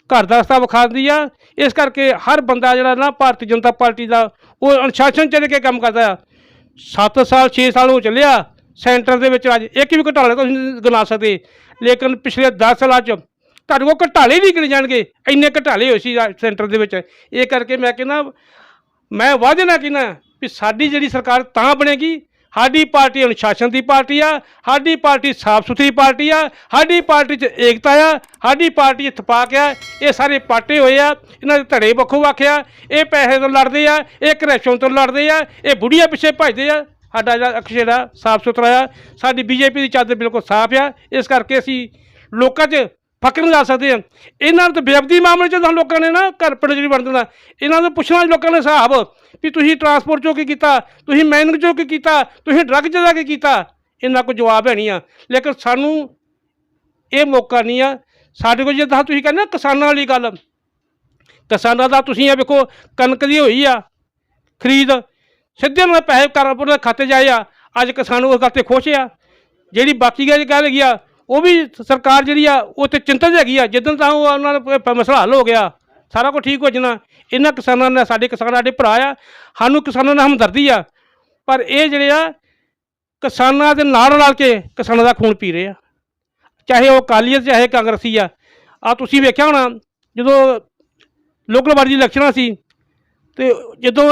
ਘਰ ਦਾ ਰਸਤਾ ਵਿਖਾਉਂਦੀ ਆ। ਇਸ ਕਰਕੇ ਹਰ ਬੰਦਾ ਜਿਹੜਾ ਨਾ ਭਾਰਤੀ ਜਨਤਾ ਪਾਰਟੀ ਦਾ, ਉਹ ਅਨੁਸ਼ਾਸਨ 'ਚ ਰਹਿ ਕੇ ਕੰਮ ਕਰਦਾ ਆ। 7 ਸਾਲ 6 ਸਾਲ ਹੋ ਚੱਲਿਆ ਸੈਂਟਰ ਦੇ ਵਿੱਚ, ਅੱਜ ਇੱਕ ਵੀ ਘੁਟਾਲਾ ਤੁਸੀਂ ਗਿਣਾ ਸਕਦੇ, ਲੇਕਿਨ ਪਿਛਲੇ 10 ਸਾਲਾਂ 'ਚ ਤੁਹਾਡੇ ਕੋਲ ਘੁਟਾਲੇ ਨਹੀਂ ਗਿਣੇ ਜਾਣਗੇ, ਇੰਨੇ ਘੁਟਾਲੇ ਹੋਏ ਸੀ ਸੈਂਟਰ ਦੇ ਵਿੱਚ। ਇਹ ਕਰਕੇ ਮੈਂ ਕਹਿੰਦਾ, ਮੈਂ ਵਾਅਦੇ ਨਾਲ ਕਹਿੰਦਾ ਵੀ ਸਾਡੀ ਜਿਹੜੀ ਸਰਕਾਰ ਤਾਂ ਬਣੇਗੀ, ਸਾਡੀ ਪਾਰਟੀ ਅਨੁਸ਼ਾਸਨ ਦੀ ਪਾਰਟੀ ਆ, ਸਾਡੀ ਪਾਰਟੀ ਸਾਫ ਸੁਥਰੀ ਪਾਰਟੀ ਆ, ਸਾਡੀ ਪਾਰਟੀ 'ਚ ਏਕਤਾ ਆ, ਸਾਡੀ ਪਾਰਟੀ 'ਚ ਇਤਫਾਕ ਆ। ਇਹ ਸਾਰੇ ਪਾਟੇ ਹੋਏ ਆ, ਇਹਨਾਂ ਦੇ ਧੜੇ ਵੱਖੋ ਵੱਖ ਆ, ਇਹ ਪੈਸੇ ਤੋਂ ਲੜਦੇ ਆ, ਇਹ ਕਰਪਸ਼ਨ ਤੋਂ ਲੜਦੇ ਆ, ਇਹ ਬੁੜੀਆਂ ਪਿੱਛੇ ਭੱਜਦੇ ਆ। ਸਾਡਾ ਜਿਹੜਾ ਅਕਸ਼ ਜਿਹੜਾ ਸਾਫ ਸੁਥਰਾ ਆ, ਸਾਡੀ BJP ਦੀ ਚਾਦਰ ਬਿਲਕੁਲ ਸਾਫ ਆ। ਇਸ ਕਰਕੇ ਅਸੀਂ ਲੋਕਾਂ 'ਚ ਫਕਰ ਨਹੀਂ ਲਾ ਸਕਦੇ ਆ। ਇਹਨਾਂ ਨੂੰ ਤਾਂ ਬੇਅਦਬੀ ਮਾਮਲੇ 'ਚ ਤਾਂ ਲੋਕਾਂ ਨੇ ਨਾ ਘਰ ਪਿੰਡ 'ਚ ਨਹੀਂ ਵੜਨ ਦੇਣਾ। ਇਹਨਾਂ ਨੂੰ ਪੁੱਛਣਾ ਲੋਕਾਂ ਨੇ ਹਿਸਾਬ ਵੀ ਤੁਸੀਂ ਟਰਾਂਸਪੋਰਟ 'ਚੋਂ ਕੀ ਕੀਤਾ, ਤੁਸੀਂ ਮਾਈਨਿੰਗ 'ਚੋਂ ਕੀ ਕੀਤਾ, ਤੁਸੀਂ ਡਰੱਗ 'ਚ ਦਾ ਕੀ ਕੀਤਾ। ਇਹਨਾਂ ਕੋਲ ਜਵਾਬ ਹੈ ਨਹੀਂ ਆ। ਲੇਕਿਨ ਸਾਨੂੰ ਇਹ ਮੌਕਾ ਨਹੀਂ ਆ। ਸਾਡੇ ਕੋਲ ਜਿੱਦਾਂ ਤੁਸੀਂ ਕਹਿੰਦੇ ਨਾ ਕਿਸਾਨਾਂ ਵਾਲੀ ਗੱਲ, ਕਿਸਾਨਾਂ ਦਾ ਤੁਸੀਂ ਇਹ ਵੇਖੋ ਕਣਕ ਦੀ ਹੋਈ ਆ ਖਰੀਦ, ਸਿੱਧੇ ਉਹਨਾਂ ਦੇ ਪੈਸੇ ਉਹਨਾਂ ਦੇ ਖਾਤੇ 'ਚ ਆਏ ਆ। ਅੱਜ ਕਿਸਾਨ ਉਸ ਗੱਲ 'ਤੇ ਖੁਸ਼ ਆ। ਜਿਹੜੀ ਬਾਕੀ ਗੱਲ ਕਹਿ ਰਹੀ ਆ ਉਹ ਵੀ ਸਰਕਾਰ ਜਿਹੜੀ ਆ ਉਹ 'ਤੇ ਚਿੰਤਤ ਹੈਗੀ ਆ। ਜਿੱਦਣ ਤਾਂ ਉਹ ਉਹਨਾਂ ਦਾ ਮਸਲਾ ਹੱਲ ਹੋ ਗਿਆ ਸਾਰਾ ਕੁਝ ਠੀਕ ਹੋ ਜਾਣਾ। ਇਹਨਾਂ ਕਿਸਾਨਾਂ ਨੇ, ਸਾਡੇ ਕਿਸਾਨ ਸਾਡੇ ਭਰਾ ਆ, ਸਾਨੂੰ ਕਿਸਾਨਾਂ ਨਾਲ ਹਮਦਰਦੀ ਆ। ਪਰ ਇਹ ਜਿਹੜੇ ਆ ਕਿਸਾਨਾਂ ਦੇ ਨਾਲ ਰਲ ਕੇ ਕਿਸਾਨਾਂ ਦਾ ਖੂਨ ਪੀ ਰਹੇ ਆ, ਚਾਹੇ ਉਹ ਅਕਾਲੀ ਆ ਚਾਹੇ ਕਾਂਗਰਸੀ ਆ। ਤੁਸੀਂ ਵੇਖਿਆ ਹੋਣਾ ਜਦੋਂ ਲੋਕਲ ਬਾਡੀ ਇਲੈਕਸ਼ਨਾਂ ਸੀ ਤੇ ਜਦੋਂ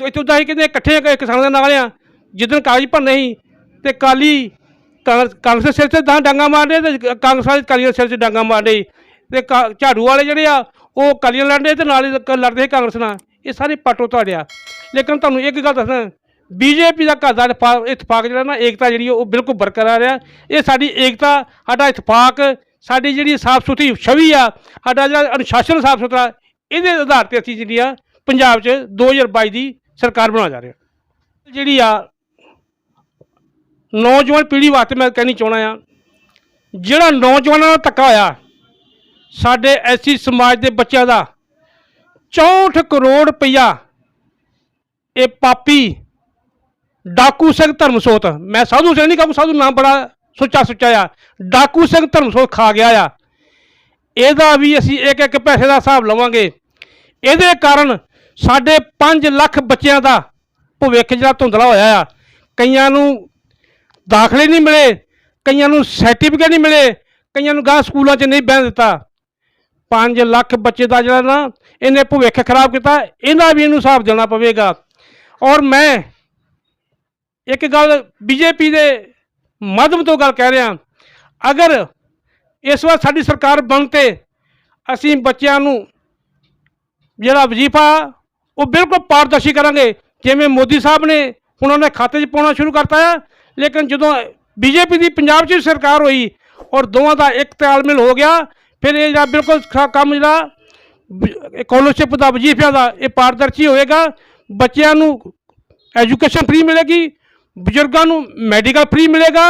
ਇੱਥੋਂ ਦਾ ਹੀ ਕਹਿੰਦੇ ਇਕੱਠੇ ਕਿਸਾਨਾਂ ਦੇ ਨਾਲ ਆ। ਜਿੱਦਣ ਕਾਗਜ਼ ਭਰਨੇ ਸੀ ਤੇ ਕਾਲੀ ਕਾਂਗਰਸ ਦੇ ਸਿਰ 'ਤੇ ਡਾਂਗਾ ਮਾਰਦੇ ਤੇ ਕਾਂਗਰਸ ਵਾਲੇ ਅਕਾਲੀ ਦੇ ਸਿਰ 'ਚ ਡਾਂਗਾ ਮਾਰਦੇ ਤੇ ਝਾੜੂ ਵਾਲੇ ਜਿਹੜੇ ਆ ਉਹ ਅਕਾਲੀਆਂ ਲੜਦੇ ਤੇ ਨਾਲ ਹੀ ਲੜਦੇ ਸੀ ਕਾਂਗਰਸ ਨਾਲ। ਇਹ ਸਾਰੇ ਪਾਟੋ ਤੁਹਾਡੇ ਆ। ਲੇਕਿਨ ਤੁਹਾਨੂੰ ਇੱਕ ਗੱਲ ਦੱਸਣਾ, ਬੀਜੇਪੀ ਦਾ ਘਰ ਦਾ ਇਤਫਾਕ ਜਿਹੜਾ ਨਾ, ਏਕਤਾ ਜਿਹੜੀ ਉਹ ਬਿਲਕੁਲ ਬਰਕਰਾਰ ਆ। ਇਹ ਸਾਡੀ ਏਕਤਾ, ਸਾਡਾ ਇਤਫਾਕ, ਸਾਡੀ ਜਿਹੜੀ ਸਾਫ ਸੁਥਰੀ ਛਵੀ ਆ, ਸਾਡਾ ਜਿਹੜਾ ਅਨੁਸ਼ਾਸਨ ਸਾਫ ਸੁਥਰਾ, ਇਹਦੇ ਆਧਾਰ 'ਤੇ ਅਸੀਂ ਜਿਹੜੀ ਆ ਪੰਜਾਬ 'ਚ 2022 ਦੀ ਸਰਕਾਰ ਬਣਾ ਜਾ ਰਹੇ ਹਾਂ। ਜਿਹੜੀ ਆ ਨੌਜਵਾਨ ਪੀੜ੍ਹੀ ਵਾਸਤੇ ਮੈਂ ਕਹਿਣੀ ਚਾਹੁੰਦਾ ਆ, ਜਿਹੜਾ ਨੌਜਵਾਨਾਂ ਨਾਲ ਧੱਕਾ ਹੋਇਆ ਸਾਡੇ ਐਸੀ ਸਮਾਜ ਦੇ ਬੱਚਿਆਂ ਦਾ 64 ਕਰੋੜ ਰੁਪਈਆ ਇਹ ਪਾਪੀ ਡਾਕੂ ਸਿੰਘ ਧਰਮਸੋਤ, ਮੈਂ ਸਾਧੂ ਸਿੰਘ ਨਹੀਂ ਕਹੂੰ, ਸਾਧੂ ਨਾਮ ਬੜਾ ਸੁੱਚਾ ਆ, ਡਾਕੂ ਸਿੰਘ ਧਰਮਸੋਤ ਖਾ ਗਿਆ ਆ। ਇਹਦਾ ਵੀ ਅਸੀਂ ਇੱਕ ਇੱਕ ਪੈਸੇ ਦਾ ਹਿਸਾਬ ਲਵਾਂਗੇ। ਇਹਦੇ ਕਾਰਨ ਸਾਡੇ 5 ਲੱਖ ਬੱਚਿਆਂ ਦਾ ਭਵਿੱਖ ਜਿਹੜਾ ਧੁੰਦਲਾ ਹੋਇਆ ਆ। ਕਈਆਂ ਨੂੰ ਦਾਖਲੇ ਨਹੀਂ ਮਿਲੇ, ਕਈਆਂ ਨੂੰ ਸਰਟੀਫਿਕੇਟ ਨਹੀਂ ਮਿਲੇ, ਕਈਆਂ ਨੂੰ ਗਾਂ ਸਕੂਲਾਂ 'ਚ ਨਹੀਂ ਬਹਿਣ ਦਿੱਤਾ। 5 ਲੱਖ ਬੱਚੇ ਦਾ ਜਿਹੜਾ ਨਾ ਇਹਨੇ ਭਵਿੱਖ ਖਰਾਬ ਕੀਤਾ। ਇਹਦਾ ਵੀ ਇਹਨੂੰ ਹਿਸਾਬ ਦੇਣਾ ਪਵੇਗਾ। ਔਰ ਮੈਂ ਇੱਕ ਗੱਲ ਬੀਜੇਪੀ ਦੇ ਮਾਧਿਅਮ ਤੋਂ ਗੱਲ ਕਹਿ ਰਿਹਾ, ਅਗਰ ਇਸ ਵਾਰ ਸਾਡੀ ਸਰਕਾਰ ਬਣ 'ਤੇ ਅਸੀਂ ਬੱਚਿਆਂ ਨੂੰ ਜਿਹੜਾ ਵਜ਼ੀਫਾ ਉਹ ਬਿਲਕੁਲ ਪਾਰਦਰਸ਼ੀ ਕਰਾਂਗੇ। ਜਿਵੇਂ ਮੋਦੀ ਸਾਹਿਬ ਨੇ ਹੁਣ ਉਹਨਾਂ ਦੇ ਖਾਤੇ 'ਚ ਪਾਉਣਾ ਸ਼ੁਰੂ ਕਰਤਾ ਆ। ਲੇਕਿਨ ਜਦੋਂ ਬੀਜੇਪੀ ਦੀ ਪੰਜਾਬ 'ਚ ਸਰਕਾਰ ਹੋਈ ਔਰ ਦੋਵਾਂ ਦਾ ਇੱਕ ਤਾਲਮੇਲ ਹੋ ਗਿਆ, ਫਿਰ ਇਹ ਜਿਹੜਾ ਬਿਲਕੁਲ ਕੰਮ ਜਿਹੜਾ ਸਕੋਲਰਸ਼ਿਪ ਦਾ, ਵਜ਼ੀਫਿਆਂ ਦਾ, ਇਹ ਪਾਰਦਰਸ਼ੀ ਹੋਏਗਾ। ਬੱਚਿਆਂ ਨੂੰ ਐਜੂਕੇਸ਼ਨ ਫ੍ਰੀ ਮਿਲੇਗੀ, ਬਜ਼ੁਰਗਾਂ ਨੂੰ ਮੈਡੀਕਲ ਫ੍ਰੀ ਮਿਲੇਗਾ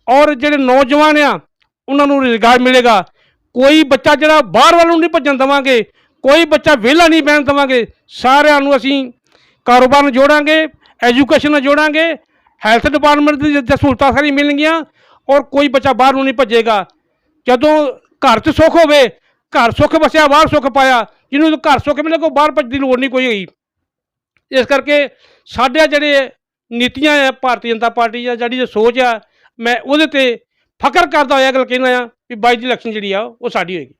ਔਰ ਜਿਹੜੇ ਨੌਜਵਾਨ ਆ ਉਹਨਾਂ ਨੂੰ ਰੁਜ਼ਗਾਰ ਮਿਲੇਗਾ। ਕੋਈ ਬੱਚਾ ਜਿਹੜਾ ਬਾਹਰ ਵੱਲ ਨੂੰ ਨਹੀਂ ਭੱਜਣ ਦੇਵਾਂਗੇ, ਕੋਈ ਬੱਚਾ ਵਿਹਲਾ ਨਹੀਂ ਬਹਿਣ ਦੇਵਾਂਗੇ। ਸਾਰਿਆਂ ਨੂੰ ਅਸੀਂ ਕਾਰੋਬਾਰ ਨੂੰ ਜੋੜਾਂਗੇ, ਐਜੂਕੇਸ਼ਨ ਨਾਲ ਜੋੜਾਂਗੇ, ਹੈਲਥ ਡਿਪਾਰਟਮੈਂਟ ਦੀ ਸਹੂਲਤਾਂ ਸਾਰੀ ਮਿਲਣਗੀਆਂ ਔਰ ਕੋਈ ਬੱਚਾ ਬਾਹਰ ਨੂੰ ਨਹੀਂ ਭੱਜੇਗਾ। ਜਦੋਂ ਘਰ 'ਚ ਸੁੱਖ ਹੋਵੇ, ਘਰ ਸੁੱਖ ਵਸਿਆ ਬਾਹਰ ਸੁੱਖ ਪਾਇਆ, ਜਿਹਨੂੰ ਘਰ ਸੁੱਖ ਮਿਲੇ ਕੋਈ ਬਾਹਰ ਭੱਜਣ ਦੀ ਲੋੜ ਨਹੀਂ ਕੋਈ ਹੈਗੀ। ਇਸ ਕਰਕੇ ਸਾਡੇ ਜਿਹੜੇ ਨੀਤੀਆਂ ਆ ਭਾਰਤੀ ਜਨਤਾ ਪਾਰਟੀ ਆ, ਜਿਹੜੀ ਸੋਚ ਆ, ਮੈਂ ਉਹਦੇ 'ਤੇ ਫਖਰ ਕਰਦਾ ਹੋਇਆ ਗੱਲ ਕਹਿਣਾ ਆ ਵੀ 22 ਦੀ ਇਲੈਕਸ਼ਨ ਜਿਹੜੀ ਆ ਉਹ ਸਾਡੀ ਹੋਏਗੀ।